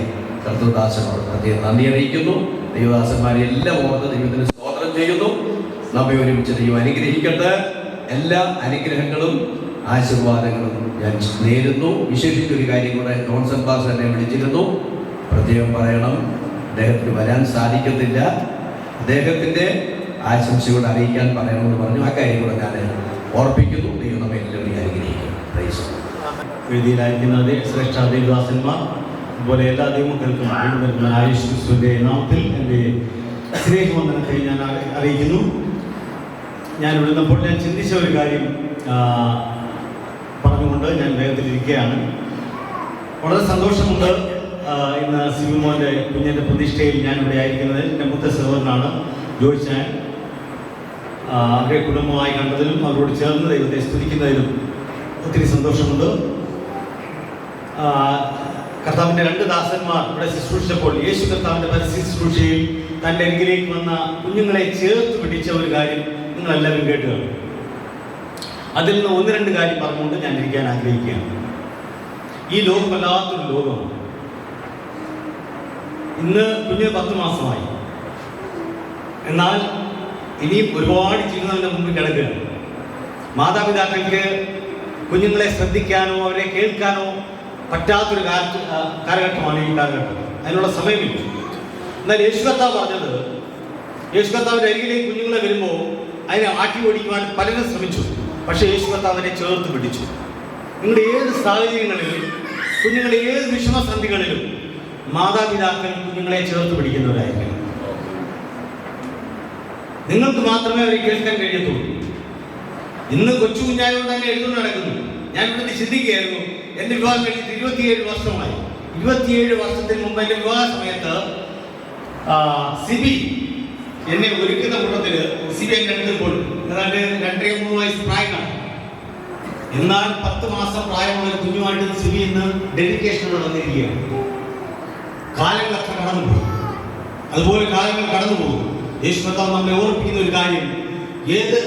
കർത്തൃദാസനോട് പ്രത്യേകം നന്ദി അറിയിക്കുന്നു. ദൈവദാസന്മാരെ എല്ലാം ഓർത്ത് ദൈവത്തിന് സ്തോത്രം ചെയ്യുന്നു. നമ്മെ ഒരുമിച്ച് ദൈവം അനുഗ്രഹിക്കട്ടെ. എല്ലാ അനുഗ്രഹങ്ങളും ആശീർവാദങ്ങളും ഞാൻ നേരുന്നു. വിശേഷിച്ചൊരു കാര്യം കൂടെ ജോൺസൺ പാസ്റ്റർ എന്നെ വിളിച്ചിരുന്നു, പ്രത്യേകം പറയണം. അദ്ദേഹത്തിന് വരാൻ സാധിക്കത്തില്ല, അദ്ദേഹത്തിൻ്റെ ആശംസയോട് അറിയിക്കാൻ പറയണമെന്ന് പറഞ്ഞു. ആ കാര്യം കൂടെ ഞാൻ ഓർപ്പിക്കുന്നു. ദൈവം നമ്മെ എല്ലാവരെയും അനുഗ്രഹിക്കും. വേദിയിലായിരിക്കുന്ന ശ്രേഷ്ഠ ദേവദാസന്മാർ അതുപോലെ എല്ലാ ദൈവമക്കൾക്കും വീണ്ടും യേശുവിന്റെ നാമത്തിൽ എൻ്റെ സ്നേഹവന്ദനത്തെ ഞാൻ അറിയിക്കുന്നു. ഞാൻ വിടുന്നപ്പോൾ ഞാൻ ചിന്തിച്ച ഒരു കാര്യം പറഞ്ഞുകൊണ്ട് ഞാൻ വേഗത്തിലിരിക്കുകയാണ്. വളരെ സന്തോഷമുണ്ട്. ഇന്ന് സിബിമോൻ്റെ കുഞ്ഞിൻ്റെ പ്രതിഷ്ഠയിൽ ഞാനിവിടെ ആയിരിക്കുന്നത്. എൻ്റെ മൂത്ത സഹോദരനാണ് ജോയിച്ചാൻ. അവരെ കുടുംബമായി കണ്ടതിലും അവരോട് ചേർന്ന് ദൈവത്തെ സ്തുതിക്കുന്നതിലും ഒത്തിരി സന്തോഷമുണ്ട്. കർത്താവിൻ്റെ 2 ദാസന്മാർ ഇവിടെ ശുശ്രൂഷിച്ചപ്പോൾ യേശു കർത്താവിൻ്റെ പരസ്യ ശുശ്രൂഷയിൽ തൻ്റെ അരികിലേക്ക് വന്ന കുഞ്ഞുങ്ങളെ ചേർത്ത് പിടിച്ച ഒരു കാര്യം നിങ്ങളെല്ലാവരും കേട്ടുകയാണ്. അതിൽ നിന്ന് 1-2 കാര്യം പറഞ്ഞുകൊണ്ട് ഞാൻ ഇരിക്കാൻ ആഗ്രഹിക്കുകയാണ്. ഈ ലോകം വല്ലാത്തൊരു ലോകമാണ്. ഇന്ന് കുഞ്ഞ് 10 മാസമായി. എന്നാൽ ഇനിയും ഒരുപാട് ജീവിതങ്ങളുടെ മുമ്പിൽ കിടക്കുകയാണ്. മാതാപിതാക്കൾക്ക് കുഞ്ഞുങ്ങളെ ശ്രദ്ധിക്കാനോ അവരെ കേൾക്കാനോ പറ്റാത്തൊരു കാലഘട്ടമാണ് ഈ കാലഘട്ടം. അതിനുള്ള സമയമില്ല. എന്നാൽ യേശു കർത്താവ് പറഞ്ഞത്, യേശു കർത്താവിൻ്റെ അരികിലേക്ക് കുഞ്ഞുങ്ങളെ വരുമ്പോൾ അതിനെ ആട്ടി ഓടിക്കുവാൻ പലരും ശ്രമിച്ചു. പക്ഷേ യേശു കർത്താവിനെ ചേർത്ത് പിടിച്ചു. നിങ്ങളുടെ ഏത് സാഹചര്യങ്ങളിലും കുഞ്ഞുങ്ങളുടെ ഏത് വിഷമസന്ധികളിലും മാതാപിതാക്കൾ കുഞ്ഞുങ്ങളെ ചേർത്ത് പിടിക്കുന്നവരായിരിക്കണം. നിങ്ങൾക്ക് മാത്രമേ അവരെ കേൾക്കാൻ കഴിയത്തുള്ളൂ. ഇന്ന് കൊച്ചു കുഞ്ഞായോണ്ട് തന്നെ എഴുതുകൊണ്ട് നടക്കുന്നു. ഞാൻ ഇവിടെ ചിന്തിക്കുകയായിരുന്നു, എൻ്റെ വിവാഹം കഴിഞ്ഞിട്ട് 27 വർഷമായി. 27 വർഷത്തിന് മുമ്പ് എൻ്റെ വിവാഹ സമയത്ത് സിബി എന്നെ ഒരുക്കുന്ന കൂട്ടത്തിൽ സിബി എന്നെ എടുത്തപ്പോൾ ഏതാണ്ട് 2-3 വയസ്സ് പ്രായമാണ്. എന്നാൽ 10 മാസം പ്രായമുള്ള ഒരു കുഞ്ഞുമായിട്ട് സിബി ഇന്ന് ഡെഡിക്കേഷനോട് വന്നിരിക്കുകയാണ്. കാലങ്ങൾ അത്ര കടന്നുപോയി. അതുപോലെ കാലങ്ങൾ കടന്നുപോകും. യേശു കർത്താവ് നമ്മളെ ഓർപ്പിക്കുന്ന ഒരു കാര്യം, ഏത്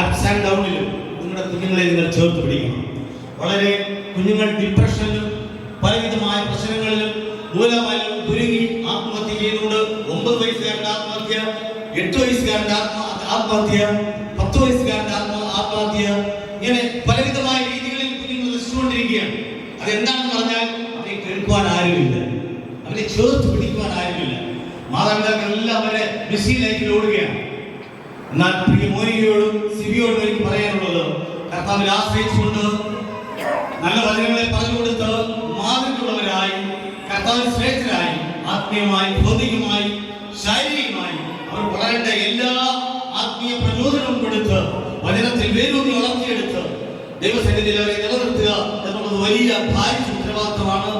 അപ്സ് ആൻഡ് ഡൗണിലും നിങ്ങളുടെ കുഞ്ഞുങ്ങളെ നിങ്ങൾ ചേർത്ത് പിടിക്കണം. വളരെ കുഞ്ഞുങ്ങൾ ഡിപ്രഷനിലും പലവിധമായ പ്രശ്നങ്ങളിലും മൂലമായും തുരുങ്ങി ആത്മഹത്യ ചെയ്യുന്നുണ്ട്. 9 വയസ്സുകാരൻ്റെ ആത്മഹത്യ, 8 വയസ്സുകാരൻ്റെ ആത്മഹത്യ, 10 വയസ്സുകാരൻ്റെ ആത്മഹത്യ, ഇങ്ങനെ പലവിധമായ രീതികളിൽ കുഞ്ഞുങ്ങൾ നശിച്ചുകൊണ്ടിരിക്കുകയാണ്. അതെന്താണെന്ന് പറഞ്ഞാൽ അവരെ കേൾക്കുവാൻ ആരുമില്ല, അവരെ ചേർത്ത് പിടിക്കുവാൻ ആരുമില്ല. മാതാപിതാക്കളെല്ലാം അവരെ ബിസി ലൈഫിൽ ഓടുകയാണ്. എന്നാൽ പ്രിയ മോനികയോടും സിബിയോടും എനിക്ക് പറയാനുള്ളത്, കർത്താവിൽ ആശ്രയിച്ചുകൊണ്ട് നല്ല വചനങ്ങളെ പറഞ്ഞു കൊടുത്ത് മാതൃകയുള്ളവരായി കർത്താവിൽ ശ്രേഷ്ഠരായി ആത്മീയമായി ഭൗതികമായി ശാരീരികമായി അവർ വളരേണ്ട എല്ലാ ആത്മീയ പ്രചോദനവും കൊടുത്ത് വചനത്തിൽ വേരൂന്നി വളർത്തിയെടുത്ത് ദൈവസന്നിധിയിൽ അവരെ നിലനിർത്തുക എന്നുള്ളത് വലിയ ഭാരിച്ച ഉത്തരവാദിത്തമാണ്.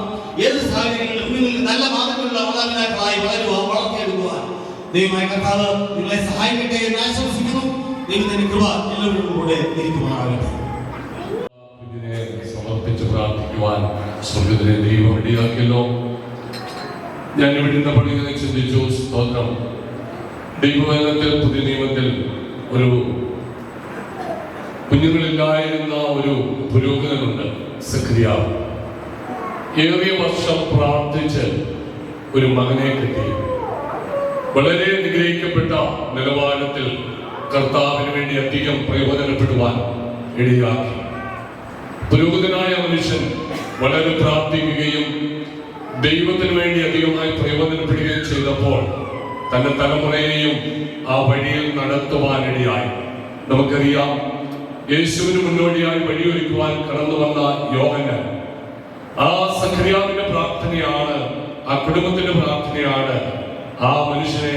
ഏത് സാഹചര്യങ്ങളിലും നിങ്ങൾക്ക് നല്ല മാതൃകയുള്ള മാതാപിതാക്കളായി വളർത്തിയെടുക്കുവാൻ ദൈവമായ കർത്താവ് നിങ്ങളെ സഹായിക്കട്ടെ എന്ന് ആശംസിക്കുന്നു. ദൈവത്തിന്റെ കൃപ എല്ലാവരും കൂടെ ഇരിക്കുമാറാകട്ടെ. സമർപ്പിച്ച് പ്രാർത്ഥിക്കുവാൻ സ്വർഗത്തിലെ ദൈവം ഇടയാക്കിയല്ലോ. ഞാൻ ഇവിടുന്ന് പഠിക്കുന്ന ചിന്തിച്ചു. സ്തോത്രം. ദൈവവചനത്തിൽ പുതിയ നിയമത്തിൽ ഒരു കുഞ്ഞുങ്ങളില്ലായിരുന്ന ഒരു പുരോഹിതനുണ്ട്, സഖറിയാവ്. ഏറിയ വർഷം പ്രാർത്ഥിച്ച് ഒരു മകനെ കിട്ടി. വളരെ അനുഗ്രഹിക്കപ്പെട്ട നിലവാരത്തിൽ കർത്താവിന് വേണ്ടി അധികം പ്രയോജനപ്പെടുവാൻ ഇടയാക്കി. പുരോഹിതനായ മനുഷ്യൻ വളരെ പ്രാർത്ഥിക്കുകയും ദൈവത്തിന് വേണ്ടി അധികമായി പ്രയോജനപ്പെടുകയും ചെയ്തപ്പോൾ തന്റെ തലമുറയെയും ആ വഴിയിൽ നടത്തുവാനിടയായി. നമുക്കറിയാം, യേശുവിന് മുന്നോടിയായി വഴിയൊരുക്കുവാൻ കടന്നു വന്ന യോഹന്നാൻ, ആ സഖറിയാവിന്റെ പ്രാർത്ഥനയാണ്, ആ കുടുംബത്തിന്റെ പ്രാർത്ഥനയാണ് ആ മനുഷ്യനെ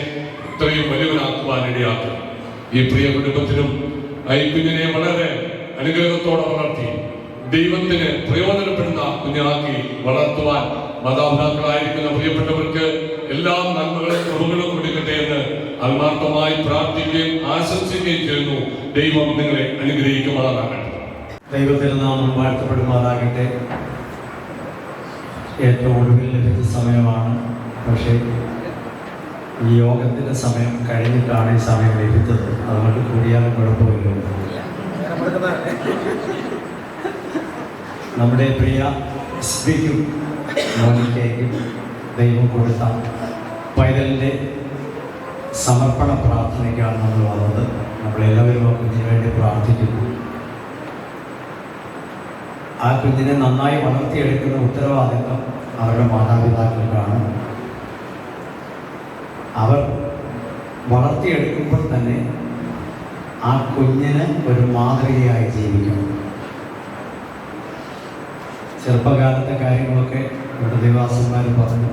ഇത്രയും വലിയവനാക്കുവാനിടയാക്കുക. ഈ പ്രിയ കുടുംബത്തിനും ഈ കുഞ്ഞിനെ വളരെ അനുഗ്രഹത്തോടെ വളർത്തി ദൈവത്തിന് പ്രയോജനപ്പെടുന്ന കുഞ്ഞാക്കി വളർത്തുവാൻ മാതാപിതാക്കളായിരിക്കുന്ന പ്രിയപ്പെട്ടവർക്ക് എല്ലാ നന്മകളും കൃപകളും കൊടുക്കട്ടെ എന്ന് ആത്മാർത്ഥമായി പ്രാർത്ഥിക്കുകയും ആശംസിക്കുകയും ചെയ്യുന്നു. ദൈവം നിങ്ങളെ അനുഗ്രഹിക്കുമാറാകട്ടെ. ദൈവത്തിന് നാമം വാഴ്ത്തപ്പെടുമാറാകട്ടെ. ഏറ്റവും ഒടുവിൽ ലഭിച്ച സമയമാണ്. പക്ഷേ ഈ യോഗത്തിൻ്റെ സമയം കഴിഞ്ഞിട്ടാണ് ഈ സമയം ലഭിച്ചത്. അതുകൊണ്ട് കൂടിയാലും കുഴപ്പമില്ല. നമ്മുടെ പ്രിയ സ്ത്രീക്കും മോനിക്കയ്ക്കും ദൈവം കൊടുത്ത പൈതലിൻ്റെ സമർപ്പണ പ്രാർത്ഥനയ്ക്കാണ് നമ്മൾ വന്നത്. നമ്മളെല്ലാവരും ആ കുഞ്ഞിന് വേണ്ടി പ്രാർത്ഥിക്കുന്നു. ആ കുഞ്ഞിനെ നന്നായി വളർത്തിയെടുക്കുന്ന ഉത്തരവാദിത്വം അവരുടെ മാതാപിതാക്കൾക്കാണ്. അവർ വളർത്തിയെടുക്കുമ്പോൾ തന്നെ ആ കുഞ്ഞിന് ഒരു മാതൃകയായി ജീവിക്കണം. ചെറുപ്പകാലത്തെ കാര്യങ്ങളൊക്കെ ഇവിടെ ദേവാസന്മാർ പറഞ്ഞു.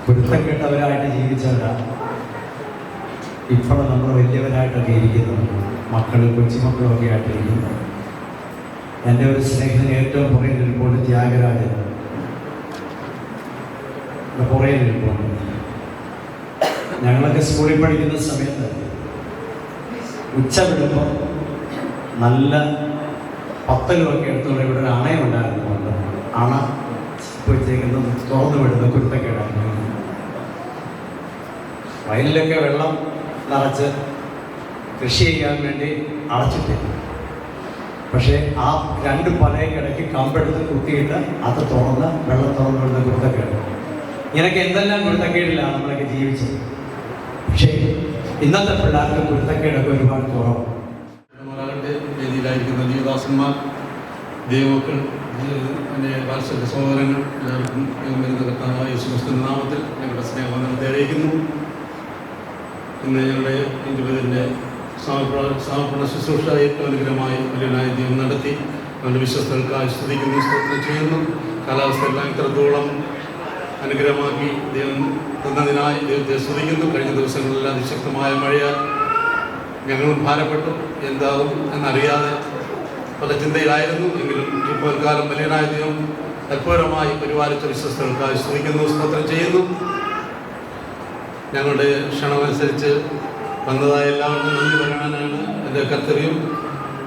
പൊരുത്തക്കെട്ടവരായിട്ട് ജീവിച്ചവരാണ് ഇപ്പോൾ നമ്മൾ വലിയവരായിട്ടൊക്കെ ഇരിക്കുന്നത്. കൊച്ചുമക്കളൊക്കെ ആയിട്ടിരിക്കുന്നു. എൻ്റെ ഒരു സ്നേഹിതന് ഏറ്റവും പുറയിലിരിപ്പോൾ ത്യാഗരാജൻ പുറയിലിരിപ്പോൾ. ഞങ്ങളൊക്കെ സ്കൂളിൽ പഠിക്കുന്ന സമയത്ത് ഉച്ച വിടുമ്പോൾ നല്ല പത്തലുമൊക്കെ എടുത്തുകൊണ്ട് ഇവിടെ ഒരു അണയുണ്ടായിരുന്നുണ്ട്. അണ പോയിത്തേക്കുന്നത് തുറന്നു വിടുന്ന കുരുത്തക്കേടാണ്. വയലിലൊക്കെ വെള്ളം നിറച്ച് കൃഷി ചെയ്യാൻ വേണ്ടി അടച്ചിട്ടില്ല. പക്ഷേ ആ രണ്ട് പലയ്ക്കിടയ്ക്ക് കമ്പെടുത്ത് കുത്തിയിട്ട് അത് തുറന്ന് വെള്ളം തുറന്നു വിടുന്ന കുരുത്തക്കേട്. ഇങ്ങനെയൊക്കെ എന്തെല്ലാം കുരുത്തക്കേടിലാണ് നമ്മളൊക്കെ ജീവിച്ചത്. പക്ഷേ ഇന്നത്തെ പിള്ളേർക്ക് കുരുത്തക്കേടൊക്കെ ഒരുപാട് കുറവ്. വേദിയിലായിരിക്കുന്ന ദൈവദാസന്മാർ, ദൈവമക്കൾ, എൻ്റെ വാത്സല്യ സഹോദരങ്ങൾ എല്ലാവർക്കും വരുന്ന കർത്താവായ യേശുക്രിസ്തുവിന്റെ നാമത്തിൽ ഞങ്ങളുടെ സ്നേഹവന്ദനത്തെ അറിയിക്കുന്നു. ഇന്ന് ഞങ്ങളുടെ ഹിന്ദുവിൻ്റെ സമർപ്പണ ശുശ്രൂഷ ഏറ്റവും അനുഗ്രഹമായി വലിയനായ ദൈവം നടത്തി. നമ്മുടെ വിശ്വസ്തർക്കായി സ്തുതിക്കുന്നു, സ്തോത്രം ചെയ്യുന്നു. കാലാവസ്ഥ എല്ലാം ഇത്രത്തോളം അനുഗ്രഹമാക്കി ദൈവം തന്നതിനായി ദൈവത്തെ സ്തുതിക്കുന്നു. കഴിഞ്ഞ ദിവസങ്ങളിലെല്ലാം അതിശക്തമായ മഴയാൽ ഞങ്ങളും ഭാരപ്പെട്ടു. എന്താകും എന്നറിയാതെ പല ചിന്തയിലായിരുന്നു. എങ്കിലും ഇപ്പോൾ കാലം വലിയനായ ദൈവം അത്ഭുതമായി പരിപാലിച്ച വിശ്വസ്തർക്കായി സ്തുതിക്കുന്നു, സ്തോത്രം ചെയ്യുന്നു. ഞങ്ങളുടെ ക്ഷണമനുസരിച്ച് വന്നതായ എല്ലാവർക്കും നന്ദി പറയാനാണ് എൻ്റെ കർത്തവ്യം.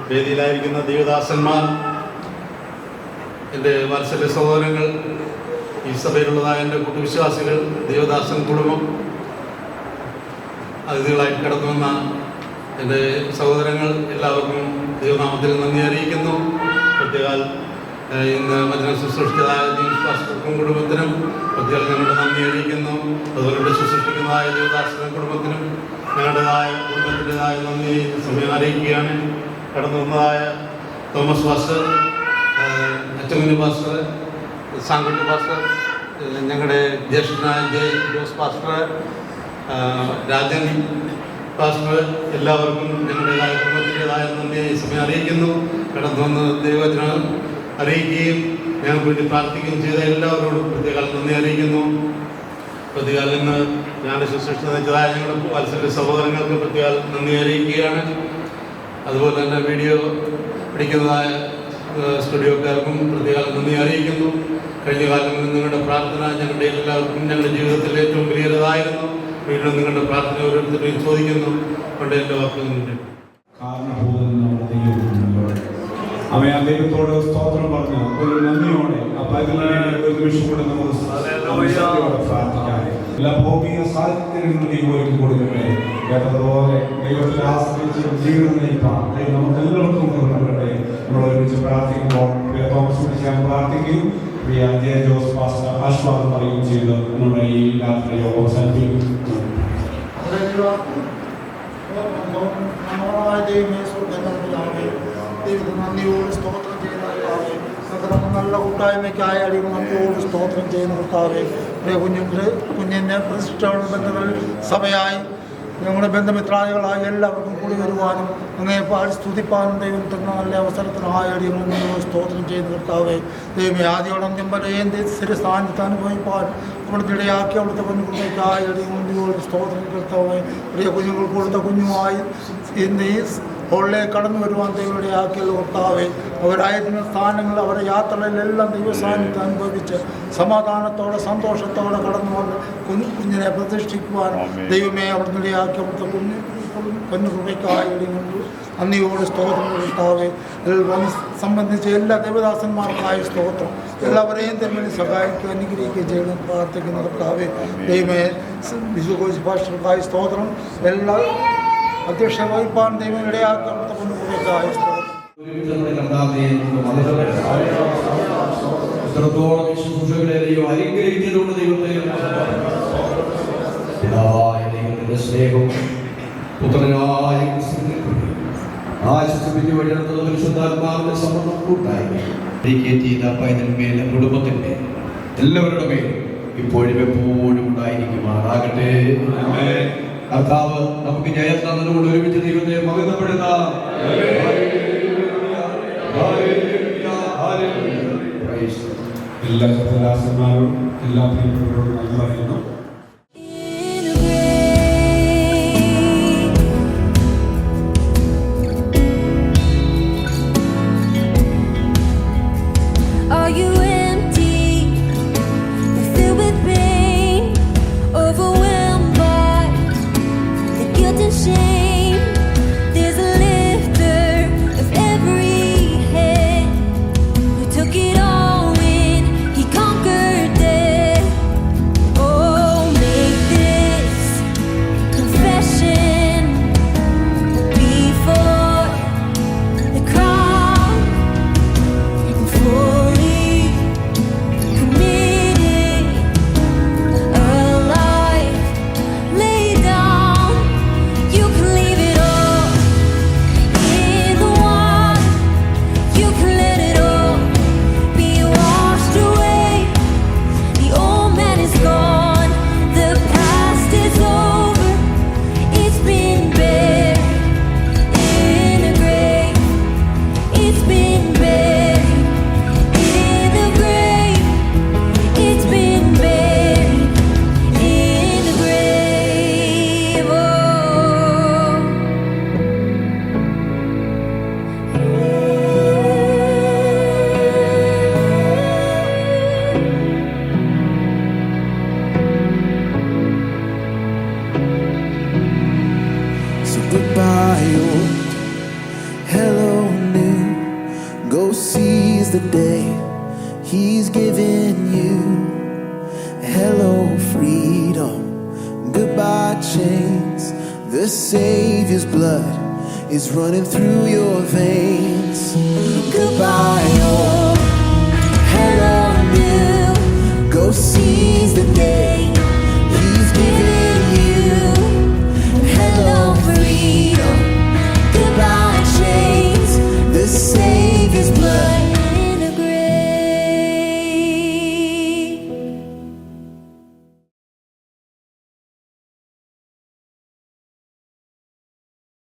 വേദിയിലായിരിക്കുന്ന ദൈവദാസന്മാർ, എൻ്റെ വാത്സല്യ സഹോദരങ്ങൾ, ഈ സഭയിലുള്ളതായ എൻ്റെ കൂട്ടുവിശ്വാസികൾ, ദൈവദാസൻ കുടുംബം, അതിഥികളായിട്ട് കടന്നു വന്ന എൻ്റെ സഹോദരങ്ങൾ, എല്ലാവർക്കും ദൈവനാമത്തിൽ നന്ദി അറിയിക്കുന്നു. പ്രത്യേകം ഇന്ന് വചനം ശുശ്രൂഷിച്ചതായ ജെയിംസ് പാസ്റ്റർക്കും കുടുംബത്തിനും പ്രത്യേകം ഞങ്ങളുടെ നന്ദി അറിയിക്കുന്നു. അതുപോലെ ഇവിടെ ശുശ്രൂഷിക്കുന്നതായ ദേവദാസനും കുടുംബത്തിനും ഞങ്ങളുടേതായ കുടുംബത്തിൻ്റെതായ നന്ദി സമയം അറിയിക്കുകയാണ്. കടന്നു വന്നതായ Thomas pastor, Achamuni pastor, Sankutty pastor, ഞങ്ങളുടെ ജ്യേഷ്ഠനായ ജോസ് പാസ്റ്റർ, രാജൻ പാസ്റ്റർ, എല്ലാവർക്കും ഞങ്ങളുടേതായ കുടുംബത്തിൻ്റെതായ നന്ദി സമയം അറിയിക്കുന്നു. കടന്നു വന്ന് ദൈവവചനം അറിയിക്കുകയും ഞങ്ങൾക്ക് വേണ്ടി പ്രാർത്ഥിക്കുകയും ചെയ്ത എല്ലാവരോടും പ്രത്യേകം നന്ദി അറിയിക്കുന്നു. പ്രത്യേകം ഇന്ന് ഞങ്ങളുടെ ശുശ്രൂഷ നയിച്ചതായ ഞങ്ങളുടെ വാത്സല്യ സഹോദരങ്ങൾക്ക് പ്രത്യേകം നന്ദി അറിയിക്കുകയാണ്. അതുപോലെ തന്നെ വീഡിയോ പിടിക്കുന്നതായ സ്റ്റുഡിയോക്കാർക്കും പ്രത്യേകം നന്ദി അറിയിക്കുന്നു. കഴിഞ്ഞ കാലങ്ങളിൽ നിങ്ങളുടെ പ്രാർത്ഥന ഞങ്ങളുടെ എല്ലാവർക്കും ഞങ്ങളുടെ ജീവിതത്തിൽ ഏറ്റവും വലിയതായിരുന്നു. വീണ്ടും നിങ്ങളുടെ പ്രാർത്ഥന ഓരോരുത്തരെയും ചോദിക്കുന്നു. കൊണ്ട് എൻ്റെ വാക്കുകളുണ്ട്. അവയെ ദൈവത്തോട് സ്തോത്രം പറഞ്ഞ് ഒരു നന്ദിയോടെ ആ പൈതലിനെ ഒരു നിമിഷം കൂടെ നമുക്ക് പ്രാർത്ഥിക്കാം. എല്ലാ ഭൗമിക സാഹചര്യങ്ങളും ദൈവം ഒരുക്കി കൊടുക്കട്ടെ. കേട്ടതുപോലെ ദൈവത്തിൽ ആശ്രയിച്ച് ജീവിതം നയിക്കാം. ദൈവം നമുക്ക് എല്ലാവർക്കും കൊടുക്കട്ടെ. നമ്മൾ ഒരുമിച്ച് പ്രാർത്ഥിക്കുമ്പോൾ തോമസ് വിളിക്കാൻ പ്രാർത്ഥിക്കുകയും പ്രിയ ജെ ജോസ് പാസ്റ്റർ ആശ്വാസം പറയുകയും ചെയ്ത് നമ്മുടെ ഈ രാത്രി യോഗം അവസാനിപ്പിക്കും. നന്ദിയോട് സ്തോത്രം ചെയ്യുന്ന നല്ല കൂട്ടായ്മയ്ക്കായ അടികൾ നന്ദിയോട് സ്തോത്രം ചെയ്യുന്ന കർത്താവേ, കുഞ്ഞിൻ്റെ പ്രതിഷ്ഠയുള്ള ബന്ധങ്ങളിൽ സഭയായി ഞങ്ങളുടെ ബന്ധമിത്രാദികളായ എല്ലാവർക്കും കൂടി വരുവാനും അങ്ങേ പാടി സ്തുതിപ്പാനും ദൈവം തന്ന നല്ല അവസരത്തിനായ അടികൾ നന്ദിയോട് സ്തോത്രം ചെയ്യുന്ന കർത്താവേ, ദൈവമേ ആദ്യോടന്ത്യം വരെയും സ്ഥിരസ്ഥാനത്ത് അനുഭവിപ്പാൻ അവിടുത്തെ ഇടയാക്കി അവിടുത്തെ കുഞ്ഞുങ്ങൾക്കായ അടികൾ നന്ദിയോട് സ്തോത്രം കർത്താവേ, പ്രിയ കുഞ്ഞുങ്ങൾക്ക് കൊടുത്ത കുഞ്ഞുമായി ഇന്ന് ഈ ഹോളിലേക്ക് കടന്നു വരുവാൻ ദൈവയുടെയാക്കിയുള്ള കർത്താവേ, അവരായിരുന്ന സ്ഥാനങ്ങൾ അവരുടെ യാത്രകളിലെല്ലാം ദൈവസാന്നിധ്യം അനുഭവിച്ച് സമാധാനത്തോടെ സന്തോഷത്തോടെ കടന്നു വന്ന് കുഞ്ഞിനെ പ്രതിഷ്ഠിക്കുവാനും ദൈവമേ അവിടുന്ന് ഇടയാക്കി അവിടുത്തെ പൊന്നുകൃപയ്ക്കായി നന്ദിയോട് സ്തോത്രം കർത്താവേ, സംബന്ധിച്ച് എല്ലാ ദേവദാസന്മാർക്കായി സ്തോത്രം, എല്ലാവരെയും തമ്മിൽ സഹായിക്കുകയും അനുഗ്രഹിക്കുകയും ചെയ്യണം പ്രാർത്ഥിക്കുന്ന കർത്താവേ, ദൈവമേ വിശുദ്ധ ഭാഷകൾക്കായി സ്തോത്രം, എല്ലാ അധ്യക്ഷ വഹിപ്പാൻ ദൈവം ഇടയാക്കി അവിടുത്തെ പൊന്നുകൃപയ്ക്കായി സ്തോത്രം. എത്രത്തോളം ശുശ്രൂഷകളെ ദൈവം അനുഗ്രഹിച്ചതുകൊണ്ട് ദൈവത്തെ പിതാവായ ദൈവത്തിന്റെ സ്നേഹവും പുത്രനായ ക്രിസ്തുവിന്റെ കൃപയും ആശ്വസിപ്പിച്ച് വഴിനടത്തുന്ന പരിശുദ്ധാത്മാവിന്റെ സമ്മതം കൂട്ടായ്മ കുടുംബത്തിന്റെ എല്ലാവരുടെ മേലും ഇപ്പോഴും എപ്പോഴും ഉണ്ടായിരിക്കുമാറാകട്ടെ. കർത്താവ് നമുക്ക് ജയം തന്നതുകൊണ്ട് ഒരുമിച്ച് ദൈവത്തെ മഹത്വപ്പെടുത്താം. എല്ലാ സഹദാസന്മാരോടും എല്ലാ പ്രിയപ്പെട്ടവരോടും നന്ദി പറയുന്നു. Are you empty? Filled with pain, overwhelmed by the guilt and shame. There's a lifter of every head who took it all when he conquered death. Oh, make this confession before the crown and fully committed, alive, lay down. You can leave it all in the water. You can let it all be washed away. The old man is gone. The past is over. It's been buried in a grave. It's been buried in the grave. It's been buried in the grave. Oh. So goodbye, old, hello, new. Go seize the day He's given you. Hello, freedom. Goodbye, chains. The Savior's blood is running through your veins. Goodbye, old, hello, new. Go seize the day